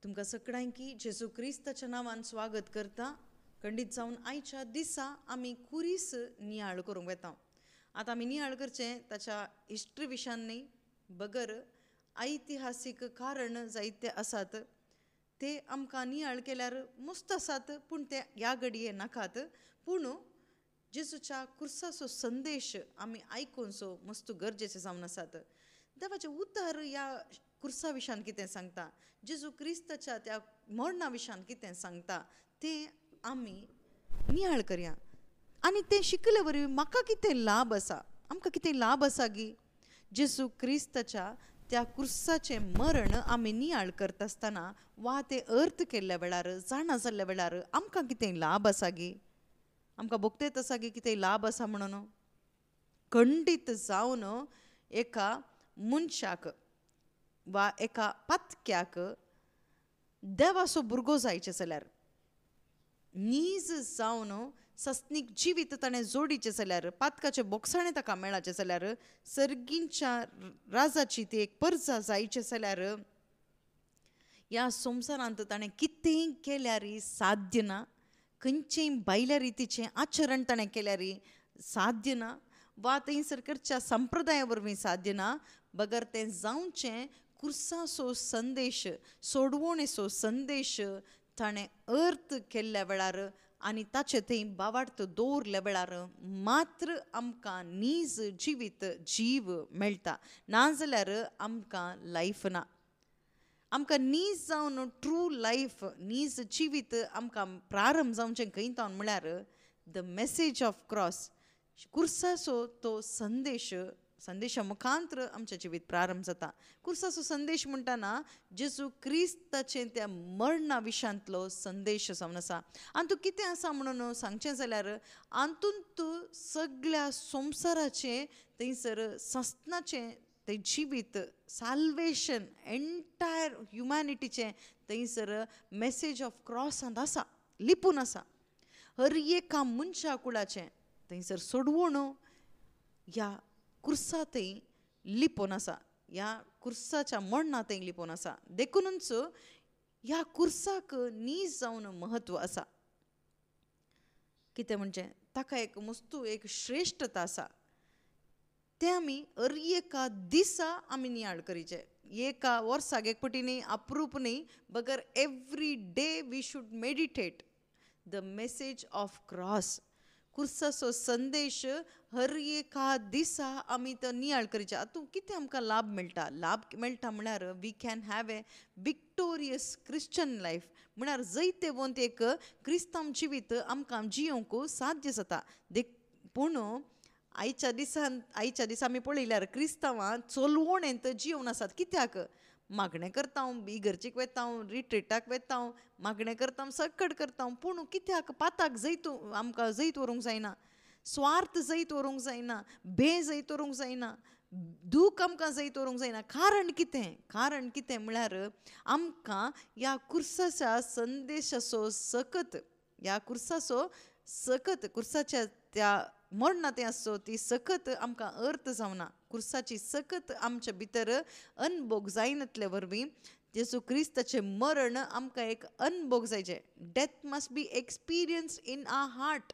तुमकां सगळ्यांकी जेजू क्रिस्ताच्या नांवान स्वागत करता. खंडीत जावन आयच्या दिसा आमी कुरीस नियाळ करूंक वेता. आतां आमी नियाळ करचें ताच्या हिस्ट्री विशयान न्ही, बगर ऐतिहासीक कारण जायते आसात. ते आमकां नियाळ केल्यार मस्त आसात, पूण ते ह्या घडये नाकात. पूण जेजूच्या क्रुसाचो संदेश आमी आयकूनचो मस्त गरजेचे जावन आसात. देवाचें उतर ह्या क्रुसा विशयान कितें सांगता, जेजू क्रिस्ताच्या त्या मरणा विशयान कितें सांगता तें आमी नियाळ करया. आनी तें शिकले वरवीं म्हाका कितें लाभ आसा, आमकां कितें लाभ आसा गी. जेजू क्रिस्ताच्या त्या क्रुसाचें मरण आमी नियाळ करता आसतना वा तें अर्थ केल्ल्या वेळार जाणा जाल्ल्या वेळार आमकां कितें लाभ आसा गी. आमकां भोगतेत आसा गी कितें लाभ आसा म्हणून. खंडीत जावन एका मनशाक वा एका पातक्याक देवाचो भुरगो जायचे जाल्यार, नीज जावन सस्नीक जिवीत ताणें जोडिचें जाल्यार, पातकाचें बोगसाणें ताका मेळाचें जाल्यार, सर्गींच्या राजाची ती एक परजा जायची जाल्यार ह्या संवसारांत ताणें कितें केल्यार साध्य ना. खंयचेय भायल्या रितीचें आचरण ताणें केल्यार साध्य ना, वा थंयसर करच्या संप्रदाया वरवीं साध्य ना. बगर तें जावचें क्रुसाचो संदेश, सोडवणेचो संदेश ताणें अर्थ केल्ल्या वेळार आनी ताचे थंय भावार्थ दवरल्या वेळार मात्र आमकां नीज जिवीत जीव मेळटा. नाजाल्यार आमकां लायफ ना. आमकां नीज जावन ट्रू लायफ, नीज जिवीत आमकां प्रारंभ जावचें खंय तावन म्हळ्यार द मेसेज ऑफ क्रॉस, क्रुसाचो तो संदेशा मुखांतर आमचें जिवीत प्रारंभ जाता. क्रुसाचो संदेश म्हणटाना जेजू क्रिस्ताचें त्या मरणा विशयांतलो संदेश जावन आसा. आनी तूं कितें आसा म्हणून सांगचें जाल्यार आंतून तूं सगळ्या संवसाराचें थंयसर सस्नाचें तें जिवीत, साल्वेशन एंटायर ह्युमॅनिटीचें थंयसर मेसेज ऑफ क्रॉसांत आसा, लिपून आसा. हर एका मनशा कुळाचें थंयसर सोडवण ह्या क्रुसांतय लिपोवन आसा, ह्या क्रुसाच्या मरणांतय लिपोवन आसा. देखूनच ह्या क्रुसाक नीज जावन महत्व आसा. कितें म्हणजे ताका एक मस्तू एक श्रेश्ठता आसा. तें आमी हर एका दिसा आमी नियाळ करीचें. एका वर्साक एक पटी न्ही, अप्रूप न्ही, बगर every day we should meditate the message of cross. क्रुसाचो संदेश हर एका दिसा आमी तो नियाळ करीचे. हातूंत कितें आमकां लाभ मेळटा? लाभ मेळटा म्हळ्यार we can have a victorious Christian life. म्हळ्यार जैते वंत एक क्रिस्तांव जिवीत आमकां जियोंक साध्य जाता. पूण आयच्या दिसा आमी पळयल्यार क्रिस्तांवां चलवणेंत जियोन आसात. कित्याक? मागणें करता हांव, इगर्जेक वता हांव, रिट्रीटाक वता हांव, मागणें करता हांव, सकट करता हांव. पूण कित्याक? पाताक जैत आमकां जैत व्हरूंक जायना, स्वार्थ जैत व्हरूंक जायना, जैत व्हरूंक जायना, दूख आमकां जैत व्हरूंक जायना. कारण कितें म्हळ्यार आमकां ह्या क्रुसाच्या संदेशाचो सकत, ह्या क्रुसाचो सकत, क्रुसाच्या त्या मरणा तें आसचो ती सकत आमकां अर्थ जावना. क्रुसाची सकत आमच्या भितर अनभोग जायनातले वरवीं जेजू क्रिस्ताचें मरण आमकां एक अनभोग जायचें. Death must be experienced in our heart.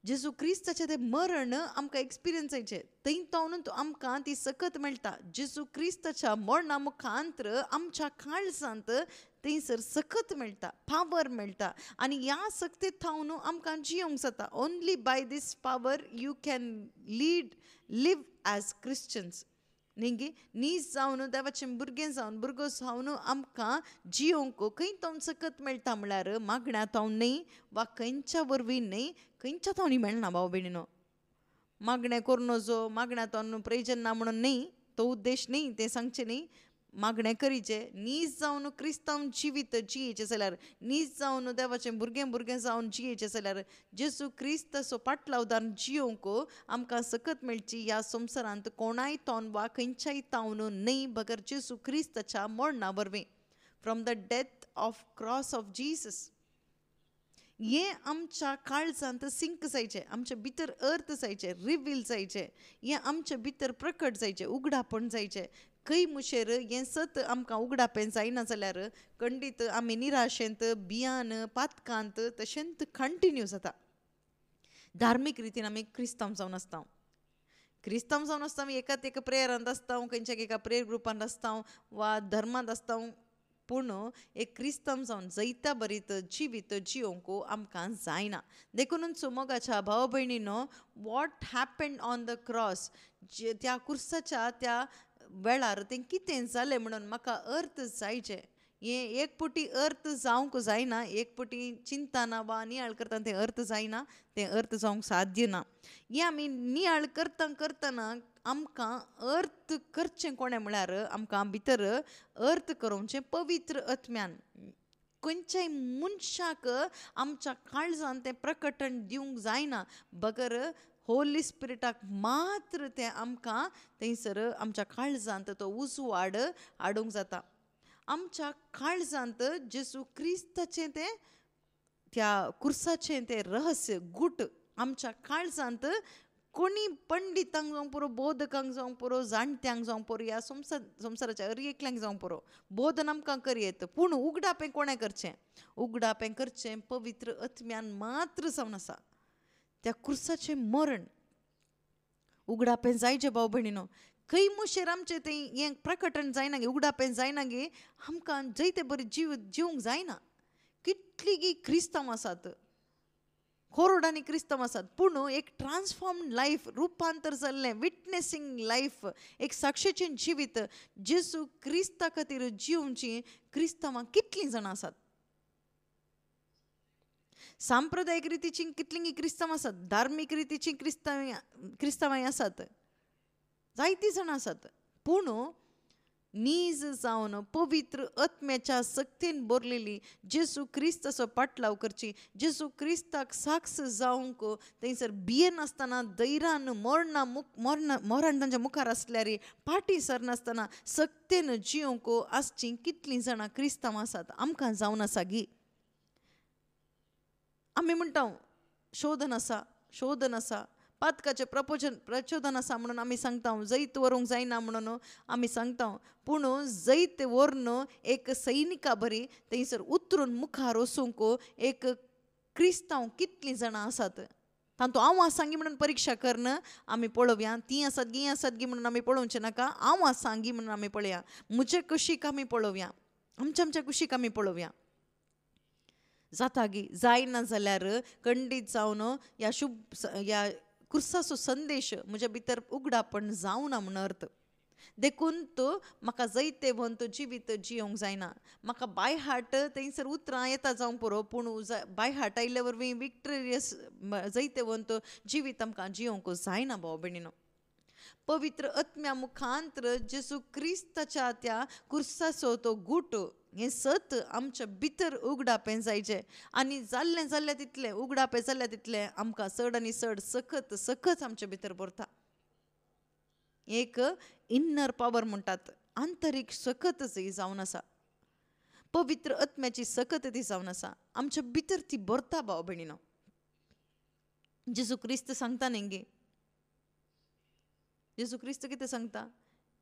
जेजू क्रिस्ताचें तें मरण आमकां एक्सपिरियन्स जायचें. थंय तावन आमकां ती सकत मेळटा. जेजू क्रिस्ताच्या मरणा मुखांतर आमच्या काळजांत थंयसर सकत मेळटा, पावर मेळटा. आनी ह्या सक्तेंत थावन आमकां जियोंक जाता. Only by this power you can live as Christians. न्ही नीज जावन देवाचें भुरगो जावन आमकां जियोंक खंय तावन सकत मेळटा म्हळ्यार मागण्या तावन न्ही, वा खंयच्या वरवीं न्ही, खंयच्या तावनी मेळना भाव भयणीनो. मागणें करून नजो, मागण्या तावन प्रयोजन ना म्हणून न्ही, तो उद्देश न्ही, तें सांगचें न्ही. मागणें करीचें, नीज जावन क्रिस्तांव जिवीत जियेचें जाल्यार, नीज जावन देवाचें भुरगें जावन जियेचें जाल्यार जेजू क्रिस्ताचो पाटलावदार जियोंक आमकां सकत मेळची. ह्या संवसारांत कोणाय तावन वा खंयच्याय तावन न्ही, बगर जेजू क्रिस्ताच्या मरणा वरवीं, from the death of cross of Jesus. हें आमच्या काळजांत सिंक जायचें, आमचे भितर अर्थ जायचे, रिवील जायचे, हें आमचे भितर प्रकट जायचें, उगडापण जायचें. खंय मुशेर हें सत आमकां उगडापें जायना जाल्यार खंडीत आमी निराशेंत बियान पातकांत तशेंच कंटिन्यू जाता. धार्मीक रितीन आमी क्रिस्तांव जावन आसता. क्रिस्तांव जावन आसता आमी एकाच एका प्रेयरांत आसता, खंयच्या एका प्रेयर ग्रुपांत आसता वा धर्मांत आसता. पूण एक क्रिस्तांव जावन जैता बरीत जिवीत जियोंक आमकां जायना. देखूनच मोगाच्या भाव भयणीनो, what happened on the cross, त्या कुर्साच्या त्या वेळार तें कितें जालें म्हणून म्हाका अर्थ जायचे. हें एक पुटी अर्थ जावंक जायना, एक पुटी चिंतना वा नियाळ करतना तें अर्थ जायना, तें अर्थ जावंक साध्य ना. हें आमी नियाळ करतना आमकां अर्थ करचें कोणें म्हळ्यार आमकां भितर अर्थ करूंचें पवित्र आत्म्यान. खंयच्याय मनशाक आमच्या काळजान तें प्रकटण दिवंक जायना, बगर होली स्पिरिटाक मात्र तें आमकां थंयसर आमच्या काळजांत तो उजवाड हाडूंक जाता. आमच्या काळजांत जेजू क्रिस्ताचें तें त्या कुर्साचें तें रहस्य गूट आमच्या काळजांत कोणी पंडितांक जावं पुरो, बोधकांक जावं पुरो, जाणट्यांक जावं पुरो, ह्या संवसाराच्या हर एकल्यांक जावं पुरो, बोधन आमकां करियेत. पूण उगडापें कोणें करचें? उगडापें करचें पवित्र आत्म्यान मात्र जावन आसा. त्या कुर्साचें मरण उगडापें जायचें भाव भयणीनो. खंय मुशेर आमचें तें हें प्रकटण जायना गे, उगडापें जायना गे, आमकां जैते बरें जिवंक जायना. कितलीं गी क्रिस्तांव आसात, कोरोडांनी क्रिस्तांव आसात, पूण एक ट्रान्सफॉर्म्ड लायफ, रुपांतर जाल्लें विटनेसींग लायफ, एक साक्षेचें जिवीत जेजू क्रिस्ता खातीर जिवोवचीं क्रिस्तांवां कितलीं जाणां आसात. सांप्रदायीक रितीचीं कितलीं क्रिस्तांव आसात, धार्मीक रितीचीं क्रिस्तांवांय आसात, जायतीं जाणां आसात. पूण नीज जावन पवित्र आत्म्याच्या सक्तीन भरलेली जेजू क्रिस्ताचो पाटलाव करची, जेजू क्रिस्ताक साक्ष जावंक थंयसर भियेन आसतना, धैर्यान मोरान तांच्या मुखार आसल्यार फाटी सरनासतना सक्तेन जियोंक आसचीं कितलीं जाणां क्रिस्तांव आसात. आमकां जावन आसा गी. आमी म्हणटा शोधन आसा, पातकाचें प्रचोदन आसा म्हणून आमी सांगता, जैत व्हरूंक जायना म्हणून आमी सांगता. पूण जैत व्हरून एक सैनिका बरी थंयसर उतरून मुखार वचूंक एक क्रिस्तांव कितलीं जाणां आसात. तातूंत हांव आसां गी म्हणून परीक्षा करना, आमी पळोवया. तीं आसात गी म्हणून आमी पळोवचें नाका, हांव आसां गी म्हणून आमी पळया. म्हजे कुशीक आमी पळोवया, आमच्या कुशीक आमी पळोवया. जाता गी, जायना जाल्यार खंडीत जावन ह्या कुर्साचो संदेश म्हज्या भितर उगडापण जावना म्हूण अर्थ. देखून तो म्हाका जैते व्हरून तो जिवीत जियोंक जायना. म्हाका बाय हार्ट थंयसर उतरां येता जावं पुरो, पूण बाय हार्ट आयिल्ले वरवीं विक्टोरियस जैते व्हरून तो जिवीत आमकां जियोंक जायना भाव भयणीनो. पवित्र आत्म्या मुखांतर जेजू क्रिस्ताच्या त्या कुर्साचो तो गूट हें सत आमच्या भितर उगडापें जायचें. आनी जाल्लें तितलें उगडापें जाल्लें तितलें आमकां चड आनी चड सखत आमच्या भितर भरता. एक इन्नर पावर म्हणटात, आंतरीक सकतच ही जावन आसा. पवित्र आत्म्याची सकत ती जावन आसा, आमच्या भितर ती भरता भाव भयणीनो. जेजू क्रिस्त सांगता न्ही, जेजू क्रिस्त कितें सांगता?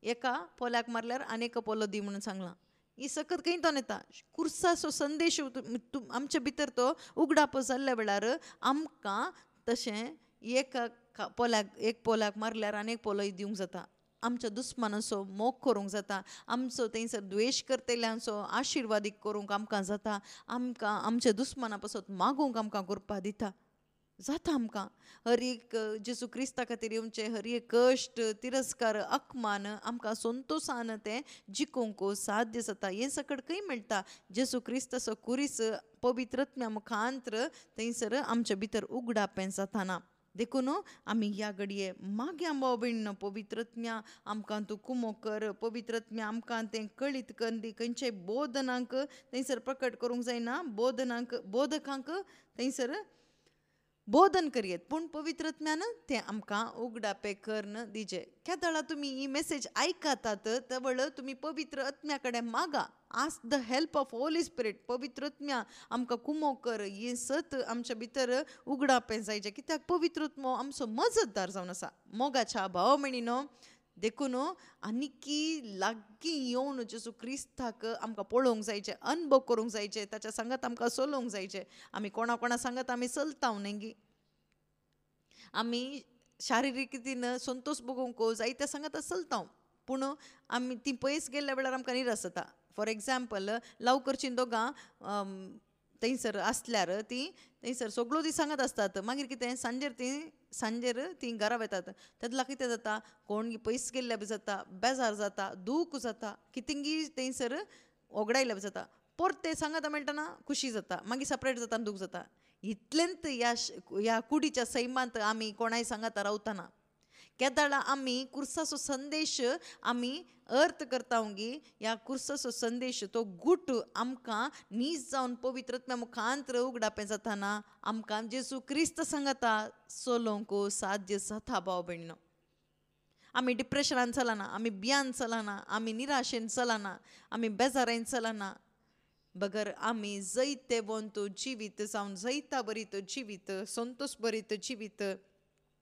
एका पोल्याक मारल्यार आनेक पोलो दी म्हणून सांगलां. ही सकत खंयच्यान येता? कुर्साचो संदेश आमच्या भितर तो उगडाप जाल्ल्या वेळार आमकां तशें एक पोल्याक मारल्यार आनेक पोलो दिवंक जाता. आमच्या दुस्मानाचो मोग करूंक जाता, आमचो थंयसर द्वेश करतल्यांचो आशिर्वादीक करूंक आमकां जाता, आमकां आमच्या दुस्माना पासून मागूंक आमकां करपा दिता. जाता आमकां हर एक जेजू क्रिस्ता खातीर येवचे हर एक कश्ट, तिरस्कार, अपमान आमकां संतोशान तें जिखूंक साध्य जाता. हें सकट खंय मेळटा? जेजू क्रिस्ताचो कुरीस पवित्र आत्म्या मुखांतर थंयसर आमच्या भितर उगडापें जाताना. देखून आमी ह्या घडये मागया भाव भयणीनो, पवित्र आत्म्या आमकां तूं कुमो कर, पवित्र आत्म्या आमकां तें कळीत कर दी. खंयच्याय बोधनांक थंयसर प्रकट करूंक जायना, बोधकांक थंयसर बोधन करियेत, पूण पवित्र आत्म्यान तें आमकां उगडापें करन दिजें. केदळा तुमी ही मेसेज आयकतात त्या तुमी पवित्र आत्म्या कडेन मागा. Ask the help of Holy spirit. पवित्र आत्म्या आमकां कुमो कर, ही सत आमच्या भितर उगडापें जायचें. कित्याक पवित्र आत्मो आमचो मजतदार जावन आसा. मोगाच्या भाव भयणीनो, देखून आनीकी लागीं येवन जेजू क्रिस्ताक आमकां पळोवंक जायचें, अनुभव करूंक जायचें, ताच्या सांगात आमकां चलोवंक जायचें. आमी कोणा सांगात आमी चलता न्ही, आमी शारिरीक रितीन संतोश भोगूंक जायत्या सांगात चलता, पूण आमी ती पयस गेल्ल्या वेळार आमकां निराश जाता. फॉर एग्जाम्पल लव करचीं दोगां थंयसर आसल्यार ती थंयसर सगळो दीस सांगत आसतात, मागीर कितें सांजेर ती घरा वतात. तेदला कितें जाता, कोण पयस गेल्ल्या बी जाता, बेजार जाता, दूख जाता, कितेंगी थंयसर ओगडायल्या बी जाता. परते सांगात मेळटना खुशी जाता, मागीर सपरेट जाता दूख जाता. इतलेंत ह्या कुडीच्या सैमांत आमी कोणाय सांगात रावतना केदाळ आमी कुर्साचो संदेश आमी अर्थ करता गी. ह्या कुर्साचो संदेश तो गूट आमकां नीज जावन पवित्रत्म्या मुखांतर उगडापें जाताना आमकां जेजू क्रिस्त सांगता चलोवंक साध्य जाता. भाव भयणीनो, आमी डिप्रेशनान चलना, आमी भियान चलना, आमी निराशेन चलना, आमी बेजारेन चलना. बगर आमी जैते वंत जिवीत जावन जैता बरीत जिवीत, संतोश बरीत जिवीत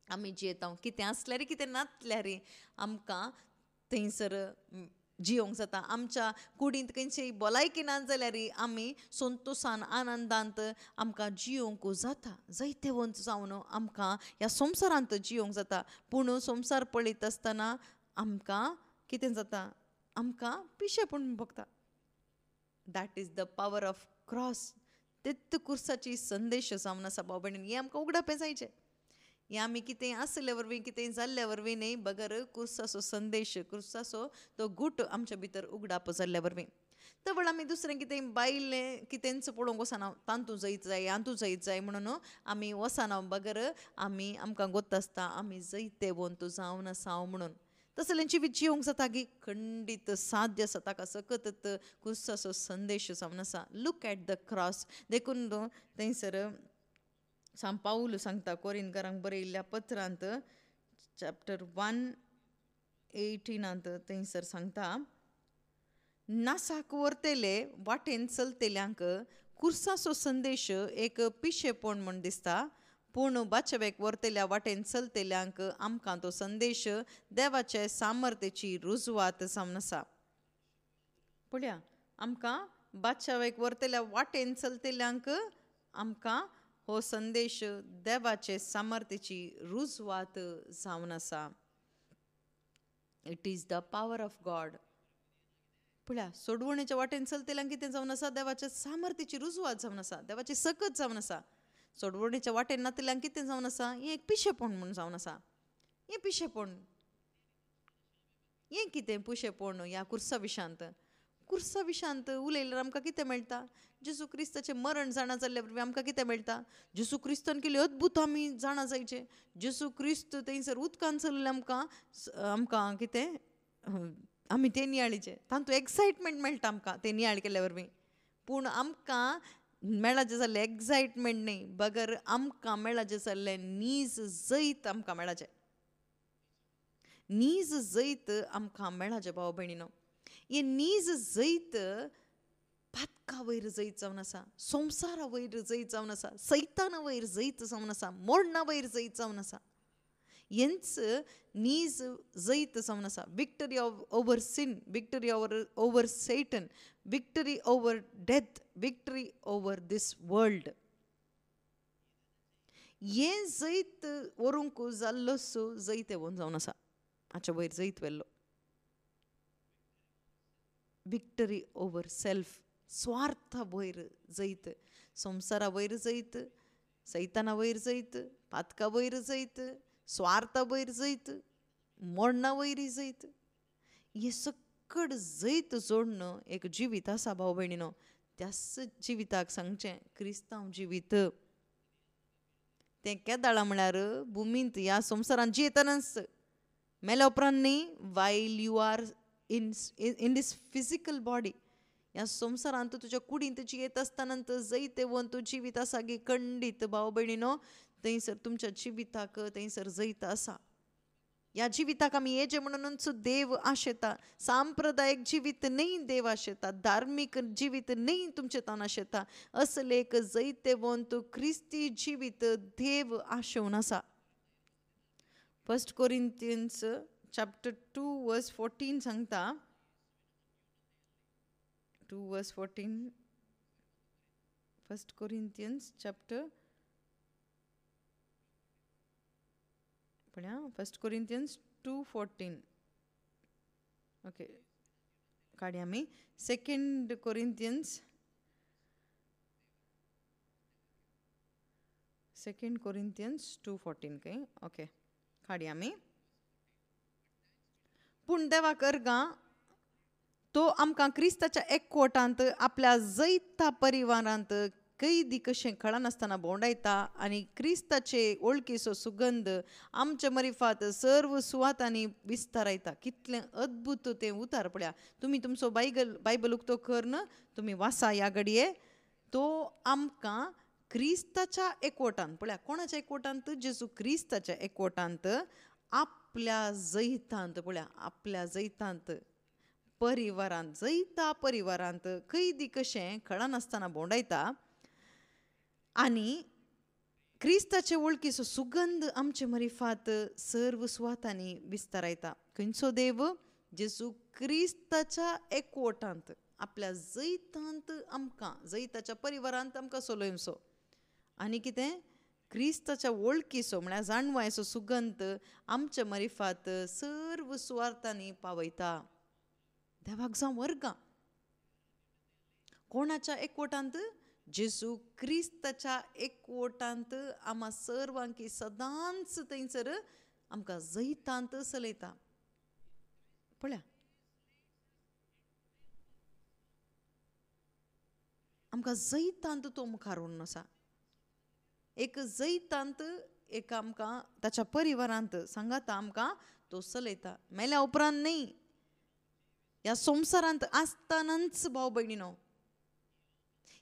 आमी जियेता. कितें आसल्यार कितें नासल्यार आमकां थंयसर जियोंक जाता. आमच्या कुडींत खंयचीय भलायकी ना जाल्यार आमी संतोशान आनंदांत आमकां जियोंक जाता. जायते वंत जावन आमकां ह्या संवसारांत जियोंक जाता. पूण संवसार पळयत आसतना आमकां कितें जाता, आमकां पिशेपण भोगता. That is the power of cross. तेत कुर्साची संदेश जावन आसा. भाव भयणीन, हें आमकां उगडापें जायचें. हें आमी कितें आसले वरवीं कितें जाल्ल्या वरवीं न्ही, बगर कुर्साचो संदेश, कुर्साचो तो गूट आमच्या भितर उगडाप जाल्ल्या वरवीं. तर आमी दुसरें कितें बायलें कितेंच पळोवंक वचना, तांतू जैत जाय, हांतू जैत जाय म्हणून आमी वचना. बगर आमकां गोत आसता आमी जैते वंत जावन आसा म्हणून. तसलें जिवीत जियोंक जाता गी, खंडीत साध्य आसा. ताका सकत कुर्साचो संदेश जावन आसा. Look at the cross. देखून थंयसर सांत पाऊल सांगता कोरिंथकारांक बरयल्ल्या पत्रांत चॅप्टर 1:18 थंयसर सांगता, नासाक व्हरतेले वाटेन चलतेल्यांक कुर्साचो संदेश एक पिशेपण म्हण दिसता, पूण बाचवेक व्हरतेल्या वाटेन चलतेल्यांक आमकां तो संदेश देवाचे सामर्थ्याची रुजवात जावन आसा. पळया, आमकां बाचवेक व्हरतेल्या वाटेन चलतेल्यांक आमकां हो संदेश देवाचे सामर्थ्याची रुजवात जावन आसा. It is the power of God. पळया, सोडवणेच्या वाटेन चलतेल्यांक कितें जावन आसा, देवाच्या सामर्थ्याची रुजवात जावन आसा, देवाची सकत जावन आसा. सोडवणेच्या वाटेन नातेल्यांक कितें जावन आसा, हें एक पिशेपण म्हूण जावन आसा. हें पिशेपण, हें कितें पिशेपण ह्या कुर्सा विशांत उलयल्यार आमकां कितें मेळटा? जेजू क्रिस्ताचें मरण जाणा जाल्ल्या वरवीं आमकां कितें मेळटा? जेजू क्रिस्तान केली अद्भुत आमी जाणा जायचें. जेजू क्रिस्त थंयसर उदकान चल्ले आमकां कितें आमी तें नियाळीचें. तांतू एक्सायटमेंट मेळटा आमकां तें नियाळ केल्या वरवीं. पूण आमकां मेळाचें जाल्लें एक्सायटमेंट न्ही, बगर आमकां मेळाचें जाल्लें नीज जैत आमकां मेळाचें. नीज जैत आमकां मेळाचें. भाव भयणीनो, हें नीज जैत पातका वयर जैत जावन आसा, संवसारा वयर जैत जावन आसा, सैताना वयर जैत जावन आसा, मरणा वयर जैत जावन आसा. हेंच नीज जैत जावन आसा. Victory over sin, victory over Satan, victory over death, victory over this world. हें जैत व्हरूंक जाल्लोच जैत येवन जावन आसा. हाच्या वयर जैत व्हेल्लो. विक्टरी ओवर सेल्फ, स्वार्था वयर जैत, संवसारा वयर जैत, सैताना वयर जैत, पातका वयर जैत, स्वार्था वयर जैत, मरणा वयर जैत. हे सकट जैत जोडणं एक जिवीत आसा. भाव भयणीनो, त्याच जिविताक सांगचें क्रिस्तांव जिवीत. तें केदाळा म्हळ्यार भुमींत ह्या संवसारांत जियेतनाच मेल्या उपरांत न्ही, while you are in this physical body. ह्या संवसारांत तुज्या कुडींत जियेत आसतना जैते वंत जिवीत आसा गी, खंडीत भाव भयणीनो, थंयसर तुमच्या जिविताक थंयसर जैत आसा. ह्या जिविताक आमी हेजे म्हणूनच देव आशेता. सांप्रदायिक जिवीत न्ही देव आशेता, धार्मीक जिवीत न्ही तुमचे तान आशेता. असले एक जैते वंत क्रिस्ती जिवीत देव आशेवन आसा. 1 कोरिंथियन्स chapter 2 verse 14 सांगता, 2 verse 14, 1 Corinthians chapter, पळया 1 Corinthians 2:14. ओके, काढया आमी 2 Corinthians 2:14 काय. ओके, काढया आमी. पूण देवा करगा तो आमकां क्रिस्ताच्या एकवटांत आपल्या जैता परिवारांत कैदी कशें कळनासतना भोंवडायता आनी क्रिस्ताचे वळखीचो सुगंध आमच्या मरिफात सर्व सुवातांनी विस्तारायता. कितलें अद्भुत तें उतार पळया. तुमी तुमचो बायबल उक्तो कर न, तुमी वाचा ह्या घडये. तो आमकां क्रिस्ताच्या एकवटांत, पळया कोणाच्या एकवटांत, जेजू क्रिस्ताच्या एकवटांत आपल्या जैतांत, पळया आपल्या जैतांत परिवारांत, जैता परिवारांत कैदी कशें कळनासतना भोंवडायता आनी क्रिस्ताचे वळखीचो सुगंध आमचे मरिफात सर्व सुवातांनी विस्तारायता. खंयचो देव? जेजू क्रिस्ताच्या एकवटांत आपल्या जैतांत आमकां, जैताच्या परिवारांत आमकां सोलोयमचो. आनी कितें? क्रिस्ताच्या वळखीचो म्हळ्यार जाणवायचो सुगंध आमच्या मरिफात सर्व सुवातांनी पावयता. देवाक जावं वर्गा. कोणाच्या एकवटांत? जेजू क्रिस्ताच्या एकवटांत आम्हा सर्वांकी सदांच थंयसर आमकां जैतांत चलयता. पळया आमकां जैतांत तो मुखार व्हरून आसा. एक जैतांत एक आमकां ताच्या परिवारांत सांगाता आमकां तो चलयता. मेल्या उपरांत न्ही, ह्या संवसारांत आसतनाच भाव भयणीनो,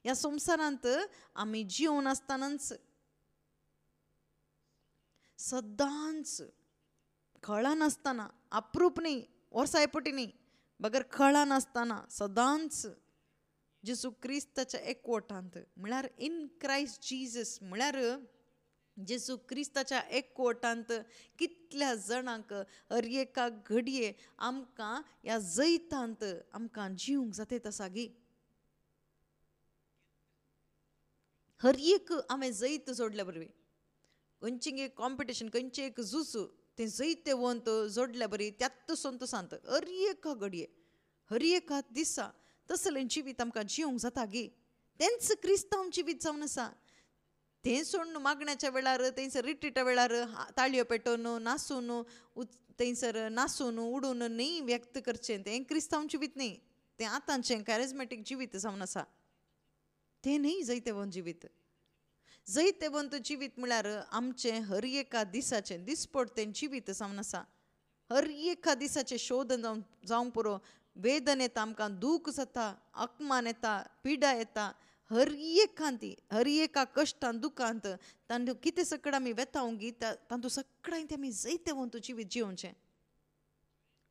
ह्या संवसारांत आमी जिवन आसतनाच सदांच कळनासतना, अप्रूप न्ही, वर्सायपटी न्ही, बगर कळनासतना सदांच जेजू क्रिस्ताच्या एकवटांत म्हळ्यार इन क्रायस्ट जीजस, म्हळ्यार जेजू क्रिस्ताच्या एकवटांत कितल्या जाणांक हर एका घडये आमकां ह्या जैतांत आमकां जिवंक जाता आसा गी. हर एक हांवें जैत जोडल्या बरवी. खंयचें एक कॉम्पिटिशन, खंयचें एक झूज, तें जैते वंत जोडल्या बरी त्यात संतोसांत हर एका घडये, हर एका दिसा तसलें जिवीत आमकां जिवंक जाता गी. तेंच क्रिस्तांव जिवीत जावन आसा. तें सोडून मागण्याच्या वेळार, थंयसर रिट्रीटा वेळार ताळयो पेटोवन नासून, थंयसर नासून उडून न्ही व्यक्त करचें, तें क्रिस्तांव जिवीत न्ही. तें आतांचें कॅरिझमॅटीक जिवीत जावन आसा. तें न्ही जैतेवंत जिवीत. जैतेवंत जिवीत म्हळ्यार आमचें हर एका दिसाचें दिसपडतें जिवीत जावन आसा. हर एका दिसाचें शोधन जावंक पुरो. वेदन येता, आमकां दूख जाता, अपमान येता, पिडा येता, हर एकांती, हर एका कश्टांत दुखांत तांदूळ कितें सकड आमी वेतावंक गी, तांदूळ सगळ्यांत आमी जैतेवंत जिवीत जिवचें.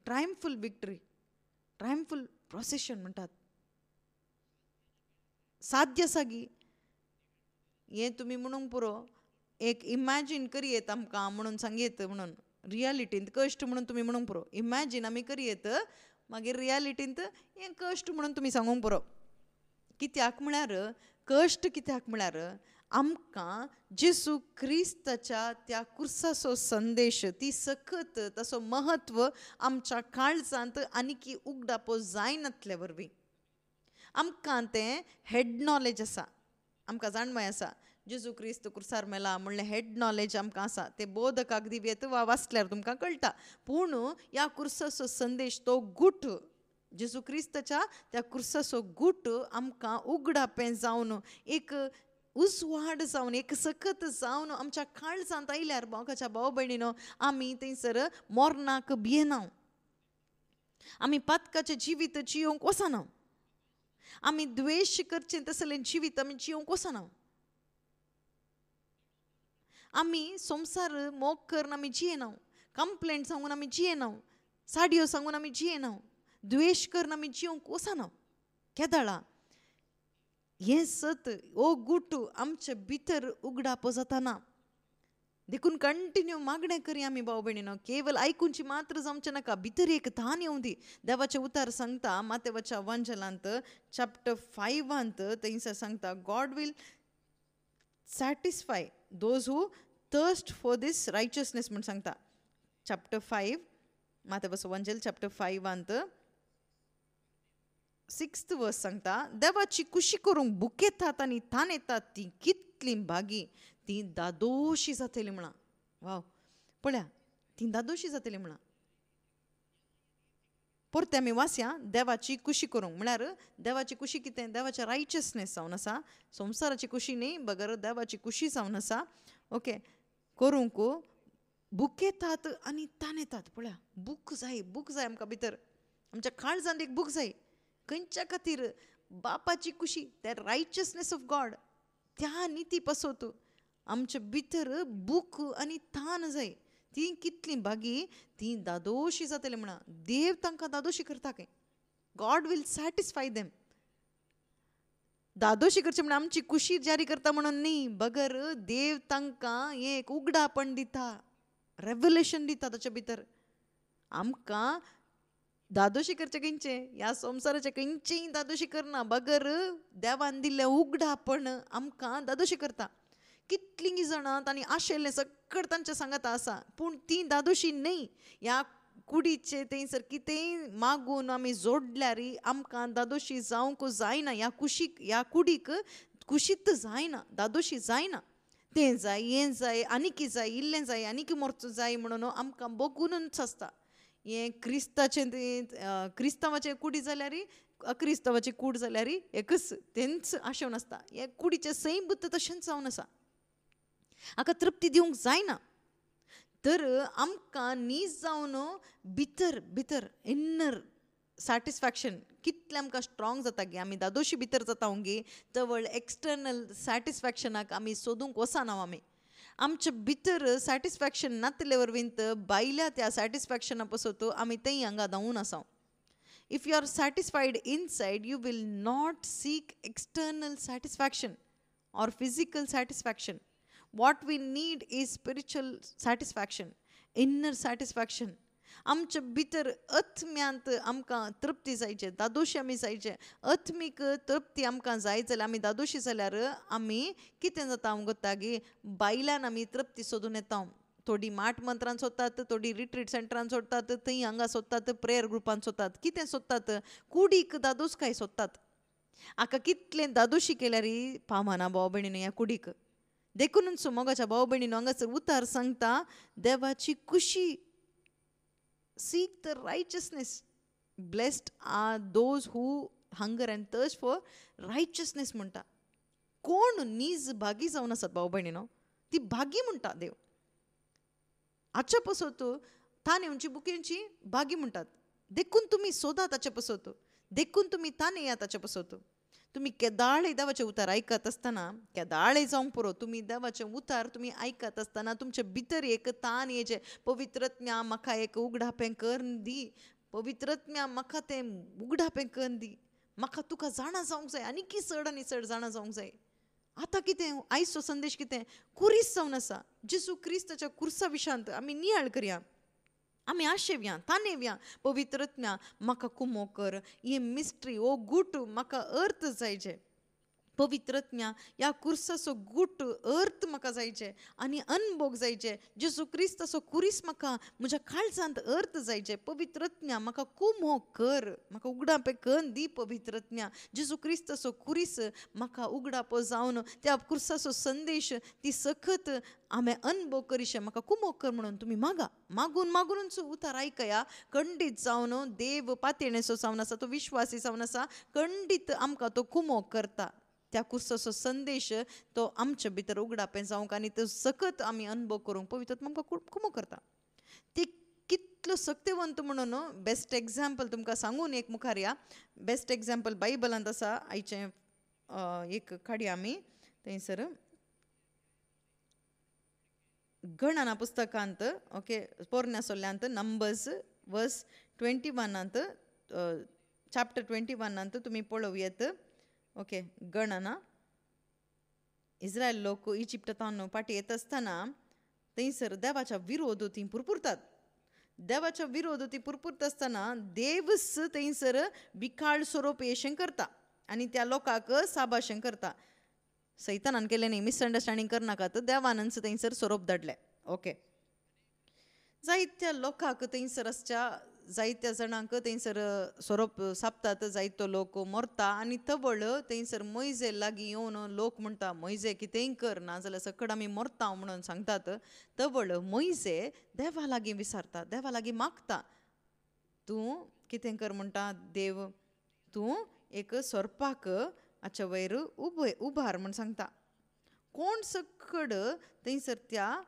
ट्रायम्फूल विक्टरी, ट्रायम्फूल प्रोसेशन म्हणटात. साध्य आसा गी. हें तुमी म्हणूंक पुरो. एक इमॅजीन करयेत आमकां म्हणून सांगयेत, म्हणून रियालिटींत कश्ट म्हणून तुमी म्हणूंक पुरो. इमॅजीन आमी करयेत, मागीर रियालिटींत हें कश्ट म्हणून तुमी सांगूंक पुरो. कित्याक म्हळ्यार कश्ट, कित्याक म्हळ्यार आमकां जेजू क्रिस्ताच्या त्या कुर्साचो संदेश, ती सखत ताचो महत्व आमच्या काळजांत आनीक उगडापो जायनातले वरवीं. आमकां तें हेड नॉलेज आसा, आमकां जाणवाय आसा. जेजू क्रिस्त कुर्सार मेला म्हणलें हेड नॉलेज आमकां आसा. ते बोधकाक दिव्येत वा वाचल्यार तुमकां कळटा. पूण ह्या कुर्साचो संदेश, तो गूठ, जेजू क्रिस्ताच्या त्या कुर्साचो गूठ आमकां उगडापें जावन, एक उजवाड जावन, एक सखत जावन आमच्या काळजांत आयल्यार भावाच्या भाव भयणीनो, आमी थंयसर मोरणाक भियेना. आमी पातकाचें जिवीत जियोंक वचना. आमी द्वेश करचें तसलें जिवीत आमी जियोंक वचना. आमी संवसार मोग करून आमी जियेना. कंप्लेंट सांगून आमी जियेना. साडयो सांगून आमी जियेना. द्वेश करून आमी जियोंक वचना. केदाळा हें सत, हो गूठ आमचे भितर उगडापो जातना देखून कंटिन्यू मागणें करी आमी भाव भयणीनो, केवल आयकूनची मात्र जावचें नाका, भितर एक तान येवं दी. देवाचे उतार सांगता मातेवाच्या वांजलांत चॅप्टर 5 थंयसर सांगता, God will satisfy those who thirst for this righteousness म्हूण सांगता. चॅप्टर 5 मातेवाचो वंजल चॅप्टर 5 6th वर्स सांगता, देवाची कुशी करूंक बुकेतात आनी तान येतात ती कितली भागी, ती दादोशी जातली म्हणा. वाव, पळया, ती दादोशी जातली म्हणा. परते आमी वाचया, देवाची कुशी करूंक म्हळ्यार देवाची कुशी कितें, देवाच्या रायचसनेस जावन आसा. संवसाराची कुशी न्ही, बगर देवाची कुशी जावन आसा. ओके, करूंक बूक येतात आनी तान येतात. पळया, बूक जाय आमकां भितर, आमच्या काळजांत एक बूक जाय. खंयच्या खातीर, बापाची कुशी, त्या रायचसनेस ऑफ गॉड, त्या निती पासत आमच्या भितर बूक आनी तान जाय. ती कितली भागी, ती दादोशी जातली म्हणा. देव तांकां दादोशी करता काय. God will satisfy them. दादोशी करचे म्हणजे आमची कुशी जारी करता म्हणून न्ही, बगर देव तांकां एक उगडापण दिता, रेव्हलेशन दिता ताच्या भितर. आमकां दादोशी करचे खंयचे, ह्या संवसाराचे खंयचेय दादोशी करना, बगर देवान दिल्लें उगडापण आमकां दादोशी करता. कितलीं जाणां तांणी आशेल्लें सगळें तांच्या सांगाता आसा, पूण ती दादोशी न्ही. ह्या कुडीचे थंयसर कितेंय मागून आमी जोडल्यार आमकां दादोशी जावंक जायना. ह्या कुशीक, ह्या कुडीक कुशीत जायना, दादोशी जायना. तें जाय, हें जाय, आनीक जाय, इल्लें जाय, आनीक मोरचो जाय म्हणून आमकां बगूनच आसता. हें क्रिस्तांवाचें कुडी जाल्यार अक्रिस्तांवाची कूड जाल्यार एकच, तेंच आशेवन आसता. हे कुडीचें सैम बुद्ध तशेंच जावन आसा. हाका तृप्ती दिवंक जायना. तर आमकां नीज जावन भितर भितर इन्नर सॅटिस्फॅक्शन कितलें आमकां स्ट्रॉंग जाता गे, आमी दादोशी भितर जाता गे, तवळ एक्सटर्नल सॅटिस्फॅक्शनाक आमी सोदूंक वचना. आमच्या भितर सॅटिस्फॅक्शन नातले वरवींत भायल्या त्या सॅटिस्फॅक्शना पासत आमी तें हांगा धांवून आसा. If you are satisfied inside, you will not seek external satisfaction or physical satisfaction. What we need is spiritual satisfaction, inner satisfaction. आमच्या भितर आत्म्यांत आमकां तृप्ती जायचे, दादोशी आमी जायचे. आत्मीक तृप्ती आमकां जाय जाल्यार आमी दादोशी जाल्यार आमी कितें जाता कोत्ता गे, भायल्यान आमी तृप्ती सोदून येता. थोडी माट मंत्रान सोदतात, थोडी रिट्रीट सेंटरान सोदतात, थंय हांगा सोदतात, प्रेयर ग्रुपान सोदतात. कितें सोदतात, कुडीक दादोसकाय सोदतात. हाका कितलें दादोशी केल्यार पावना भाव भयणीनो ह्या कुडीक. देखूनच मोगाच्या भाव भयणीनो हांगासर उतार सांगता, देवाची कुशी. Seek the righteousness. Blessed are those who hunger and thirst for righteousness म्हणटा. कोण नीज भागी जावन आसात भाव भयणीनो, ती भागी म्हणटा देव. हाच्या पासत तान येवची बुकेंची भागी म्हणटात. देखून तुमी सोदा ताचे पासत, देखून तुमी तान येया ताचे पासत. तुमी केदाळे देवाचे उतार आयकत आसतना, केदाळे जावंक पुरो, तुमी देवाचे उतार तुमी आयकत आसतना तुमचे भितर एक तान येचे, पवित्रत्म्या म्हाका एक उगडापें करून दी, पवित्रत्म्या म्हाका तें उगडापें करून दी, म्हाका तुका जाणा जावंक जाय, आनी चड जाणा जावंक जाय. आतां कितें, आयचो संदेश कितें, कुरीस जावन आसा. जेजू क्रिस्ताच्या कुर्सा विशांत आमी नियाळ करया, आमी आशेवया, तानेवया. पवित्रत्म्या म्हाका कुमो कर, ही मिस्ट्री ओ गूट म्हाका अर्थ जायचे. पवित्रत्म्या ह्या कुर्साचो गूट अर्थ म्हाका जायचे आनी अनभोग जायचे. जेजू क्रिस्ताचो कुरीस म्हाका म्हज्या काळजांत अर्थ जायचे. पवित्रत्म्या म्हाका कुमो कर, म्हाका उगडापें करून दी. पवित्रत्म्या जेजू क्रिस्ताचो कुरीस म्हाका उगडापो जावन त्या कुर्साचो संदेश ती सखत हांवें अनभोग करीशें म्हाका कुमो कर म्हणून तुमी मागा. मागूनच उतार आयकया. खंडीत जावन देव पातेणेचो जावन आसा, तो विश्वासी जावन आसा, खंडीत आमकां तो कुमो करता. त्या कुर्साचो संदेश तो आमच्या भितर उगडापें जावंक आनी तो सखत आमी अनुभव करूंक पवित्रत्मा आमकां कुमो करता. ती कितलो सत्यवंत म्हणून बेस्ट एग्जाम्पल तुमकां सांगून एक मुखार या. बेस्ट एग्जाम्पल बायबलांत आसा. आयचें एक काडया आमी थंयसर गणना पुस्तकांत, ओके, पोरण्या सोल्ल्यांत नंबर्स वर्स 21 चॅप्टर 21 तुमी पळोवयात. ओके, गणना. इस्रायल लोक इजिप्टांतल्यान फाटी येत आसतना थंयसर देवाच्या विरोध ती पुरपुरतात. देवाच्या विरोध ती पुरपुरत आसतना देवच थंयसर बिखाळ सोरोप येशें करता आनी त्या लोकांक साबाशें करता. सैतानान केलें न्ही, मिसअंडरस्टँडींग करनाकात, देवानच थंयसर सोरोप धाडलें. ओके. जायत्या लोकांक थंयसर आसच्या जायत्या जाणांक थंयसर सोरोप सापतात, जायतो लोक मरता आनी तबळ थंयसर मोइजे लागीं येवन लोक म्हणटा मोइजे कितेंय कर नाजाल्यार सकड आमी मरता म्हणून सांगतात. तबळ मोइजे देवा लागीं विचारता, देवा लागीं मागता, तूं कितें कर म्हणटा देव, तूं एक सोरपाक हाच्या वयर उबार म्हण सांगता. कोण सकड थंयसर त्या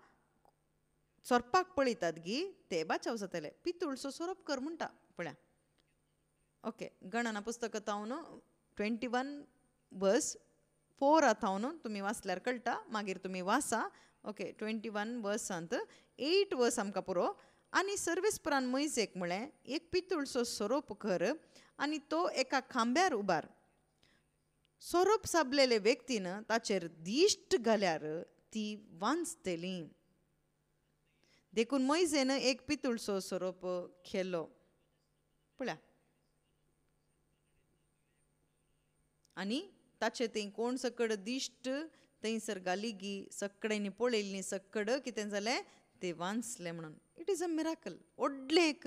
सोरपाक पळयतात गी ते बाचाव जातले. पितूळचो सोरोप कर म्हणटा पळया. ओके. गणना पुस्तकांत हांव 21:4 हांव तुमी वाचल्यार कळटा, मागीर तुमी वाचा. ओके. 21 8 वर्स आमकां पुरो. आनी सर्वेस्परान मोइजेक म्हळें एक पितूळचो सोरोप कर आनी तो एका खांब्यार उबार. सोरोप साबलेले व्यक्तीन ताचेर दिश्ट घाल्यार ती वांचतली. देखून मोइजेन एक पितूळचो सोरोप केलो पळया. आनी ताचे थंय कोण सकड दिश्ट थंयसर घाली गी सकडेनी पळयल्ली सकड कितें जालें ते वांचलें म्हणून. It is a miracle. व्हडलें एक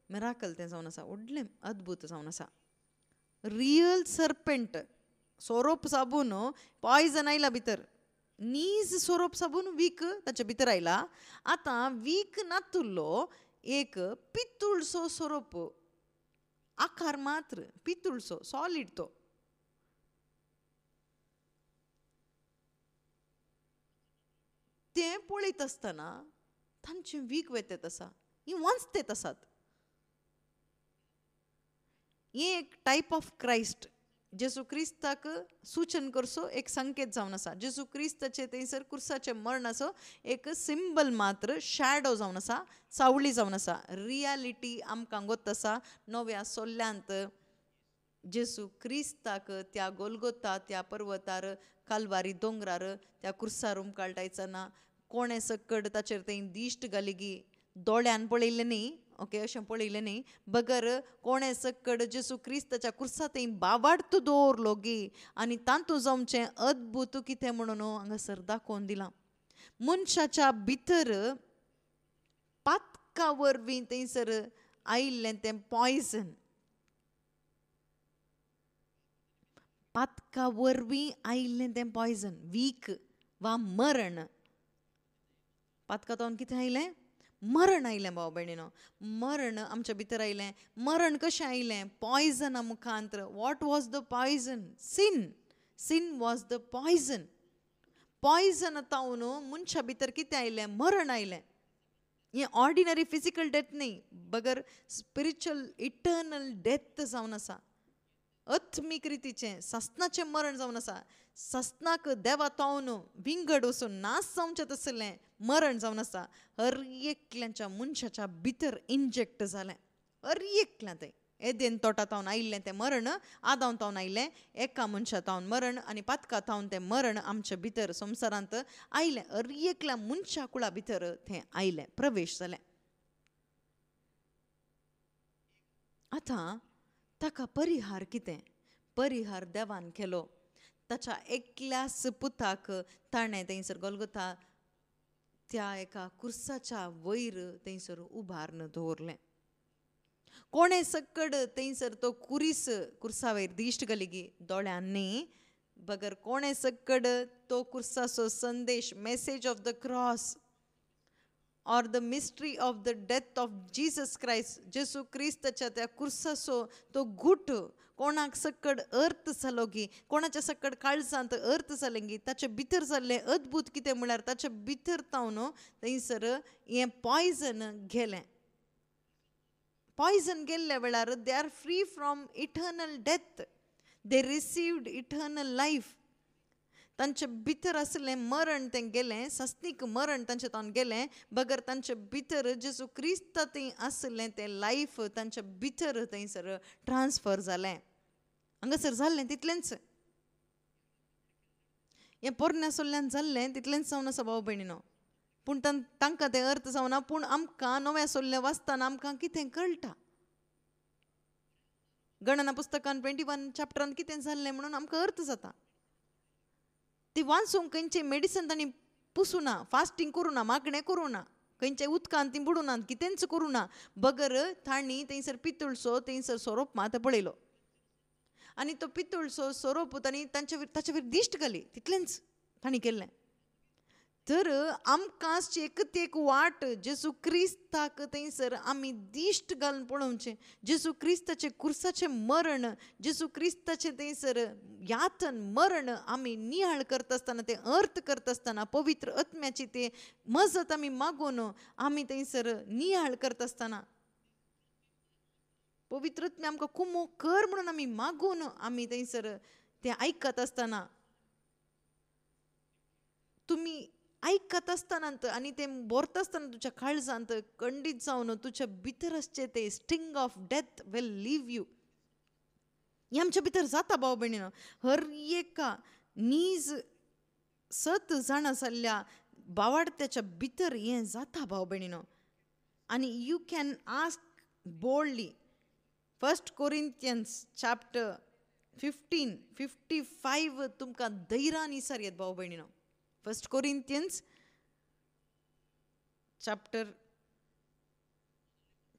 मिराकल तें जावन आसा, व्हडलें अद्भुत जावन आसा. रियल सर्पेंट सोरोप साबून पॉयजन आयला भितर. नीज सोरोप साबून वीक ताचे भितर आयला. आतां वीक नातुल्लो एक पितूळचो सोरोप, आकार मात्र पितूळचो, सॉलिड तो. तें पळयत आसतना तांचें वीक वेतेत आसा, ही वांचतेत आसात. हें एक टायप ऑफ क्रायस्ट. जेजू क्रिस्ताक सूचन करसो एक संकेत जावन आसा. जेजू क्रिस्ताचे थंयसर क्रुसाचें मरणाचो एक सिंबल मात्र, शॅडो जावन आसा, सावळी जावन आसा. रियालिटी आमकां गोत आसा. नव्या सोल्ल्यांत जेजू क्रिस्ताक त्या गोलगोता त्या पर्वतार, कालवारी दोंगरार त्या क्रुसार उमकाळटायचना कोणे सकड ताचेर थंय दिश्ट घाली गी दोळ्यान पळयलें न्ही. ओके. अशें पळयलें न्ही. बगर कोणे सकड जेजू क्रिस्ताच्या क्रुसा थंय बावार्थ दवरलो गी आनी तांतूं जमचें अद्भुत कितें म्हणून हांगासर दाखोवन दिलां. मनशाच्या भितर पातका वरवीं थंयसर आयिल्लें तें पॉयजन, पातका वरवीं आयिल्लें तें पॉयजन, वीक वा मरण. पातकांतल्यान कितें आयलें? मरण आयलें भाव भयणीनो. मरण आमच्या भितर आयलें. मरण कशें आयलें? पॉयजना मुखांतर. What was the poison? Sin. Sin was the poison. Poison तावन मनशा भितर कितें आयलें? मरण आयलें. हें ऑर्डिनरी फिजिकल डेथ न्ही, बगर स्पिरिच्युअल इटर्नल डेथ जावन आसा. आत्मीक रितीचें सस्नाचें मरण जावन आसा. सस्नाक देवा तावन विंगड वचून नास जावचें तसलें मरण जावन आसा. हर एकल्याच्या मनशाच्या भितर इंजेक्ट जालें. हर एकल्या थंय येदेन तोटा तावन आयिल्लें तें मरण, आदां तावन आयलें एका मनशा तावन मरण आनी पातका तावन तें मरण आमच्या भितर संवसारांत आयलें. हर एकल्या मनशा कुळा भितर तें आयलें, प्रवेश जालें. आतां ताका परिहार कितें? परिहार देवान केलो. ताच्या एकल्याच पुताक ताणें थंयसर गोलगोथा त्या एका कुर्साच्या वयर थंयसर उबारून दवरलें. कोणे सकड थंयसर तो कुर्सा वयर दिश्ट घाली गी दोळ्यान न्ही, बगर कोणे सकड तो कुर्साचो संदेश, message of the cross or the mystery of the death of Jesus Christ, जेसू क्रिस्ताच्या त्या कुर्साचो तो घुट कोणाक सकड अर्थ जालो गी, कोणाच्या सकड काळजांत अर्थ जालें गी, ताचे भितर जाल्लें अद्भुत कितें म्हळ्यार ताचे भितर तावन थंयसर हें पॉयजन गेलें. पॉयजन गेल्ल्या वेळार दे are free from eternal death. They received eternal life. तांचे भितर आसलें मरण तें गेलें, सस्नीक मरण तांचे तावन गेलें, बगर तांचे भितर जेजू क्रिस्ता थंय आसलें तें लायफ तांचे भितर थंयसर ट्रान्सफर जालें. हांगासर जाल्लें तितलेंच. हें पोरण्या सोल्ल्यान जाल्लें तितलेंच जावन आसा भाव भयणीनो. पूण तांकां ते अर्थ जावना. पूण आमकां नव्या सोल्ले वाचतना आमकां कितें कळटा. गणना पुस्तकान 21 चॅप्टरान कितें जाल्लें म्हणून आमकां अर्थ जाता. ती वाचूंक खंयचें मेडिसन तांणी पुसूना, फास्टींग करूं ना, मागणें करूं ना, खंयच्या उदकान ती बुडूं ना, कितेंच करूं ना. बगर तांणी थंयसर पितूळचो थंयसर सोरोप मात पळयलो आनी तो पितूळचो सोरोप तांणी ताचे वयर दिश्ट घाली. तितलेंच तांणी केल्लें. तर आमकां एकच एक वाट जेजू क्रिस्ताक थंयसर आमी दिश्ट घालून पळोवचें. जेजू क्रिस्ताचें कुर्साचें मरण, जेजू क्रिस्ताचें थंयसर यातन मरण आमी नियाळ करता आसतना, ते अर्थ करता आसतना, पवित्र आत्म्याची ते मजत आमी मागून आमी थंयसर नियाळ करता आसतना, पवित्र आत्मे आमकां कुमो कर म्हणून आमी मागून आमी थंयसर तें आयकत आसतना, तुमी आयकत आसतना आनी तें बरता आसतना तुज्या काळजांत खंडीत जावन तुज्या भितर आसचें तें sting of death will leave you. हें आमच्या भितर जाता भाव भयणीनो. हर एका नीज 7 जाणां जाल्ल्या भावार्थ्याच्या भितर हें जाता भाव भयणीनो. आनी you can ask boldly. 1 Corinthians chapter 15:55 तुमकां धैर्यान इसर येत भाव भयणीनो. 1 Corinthians chapter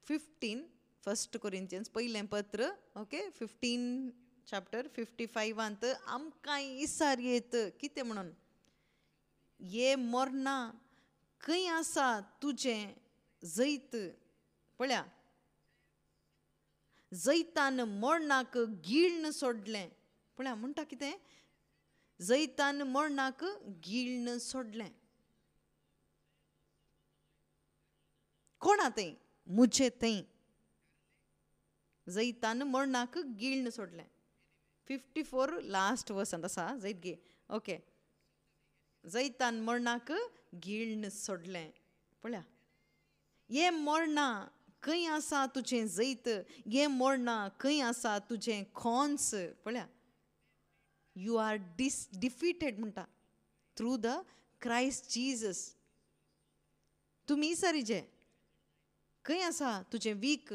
15, 1 Corinthians पयलें पत्र, ओके, 15 chapter 55 आमकां इसार येत कितें म्हणून, ये मोरना खंय आसा तुजें जैत. पळया, जैतान मोरणाक गिळण सोडलें. पळया म्हणटा कितें, जैतान मोरणाक गिळण सोडलें. कोणा तें, मुझे तें. जैतान मोरणाक गिळण सोडलें. 54 लास्ट वर्सांत आसा, जैत गे. ओके, जैतान मोरणाक गिळण सोडलें. पळया, ये मोरणा खंय आसा तुजें जैत, ये मोरणा खंय आसा तुजें खोंस. पळया, यू आर डिफिटेड म्हणटा थ्रू द क्रायस्ट जीजस. तुमी सारिजे खंय आसा तुजें वीक,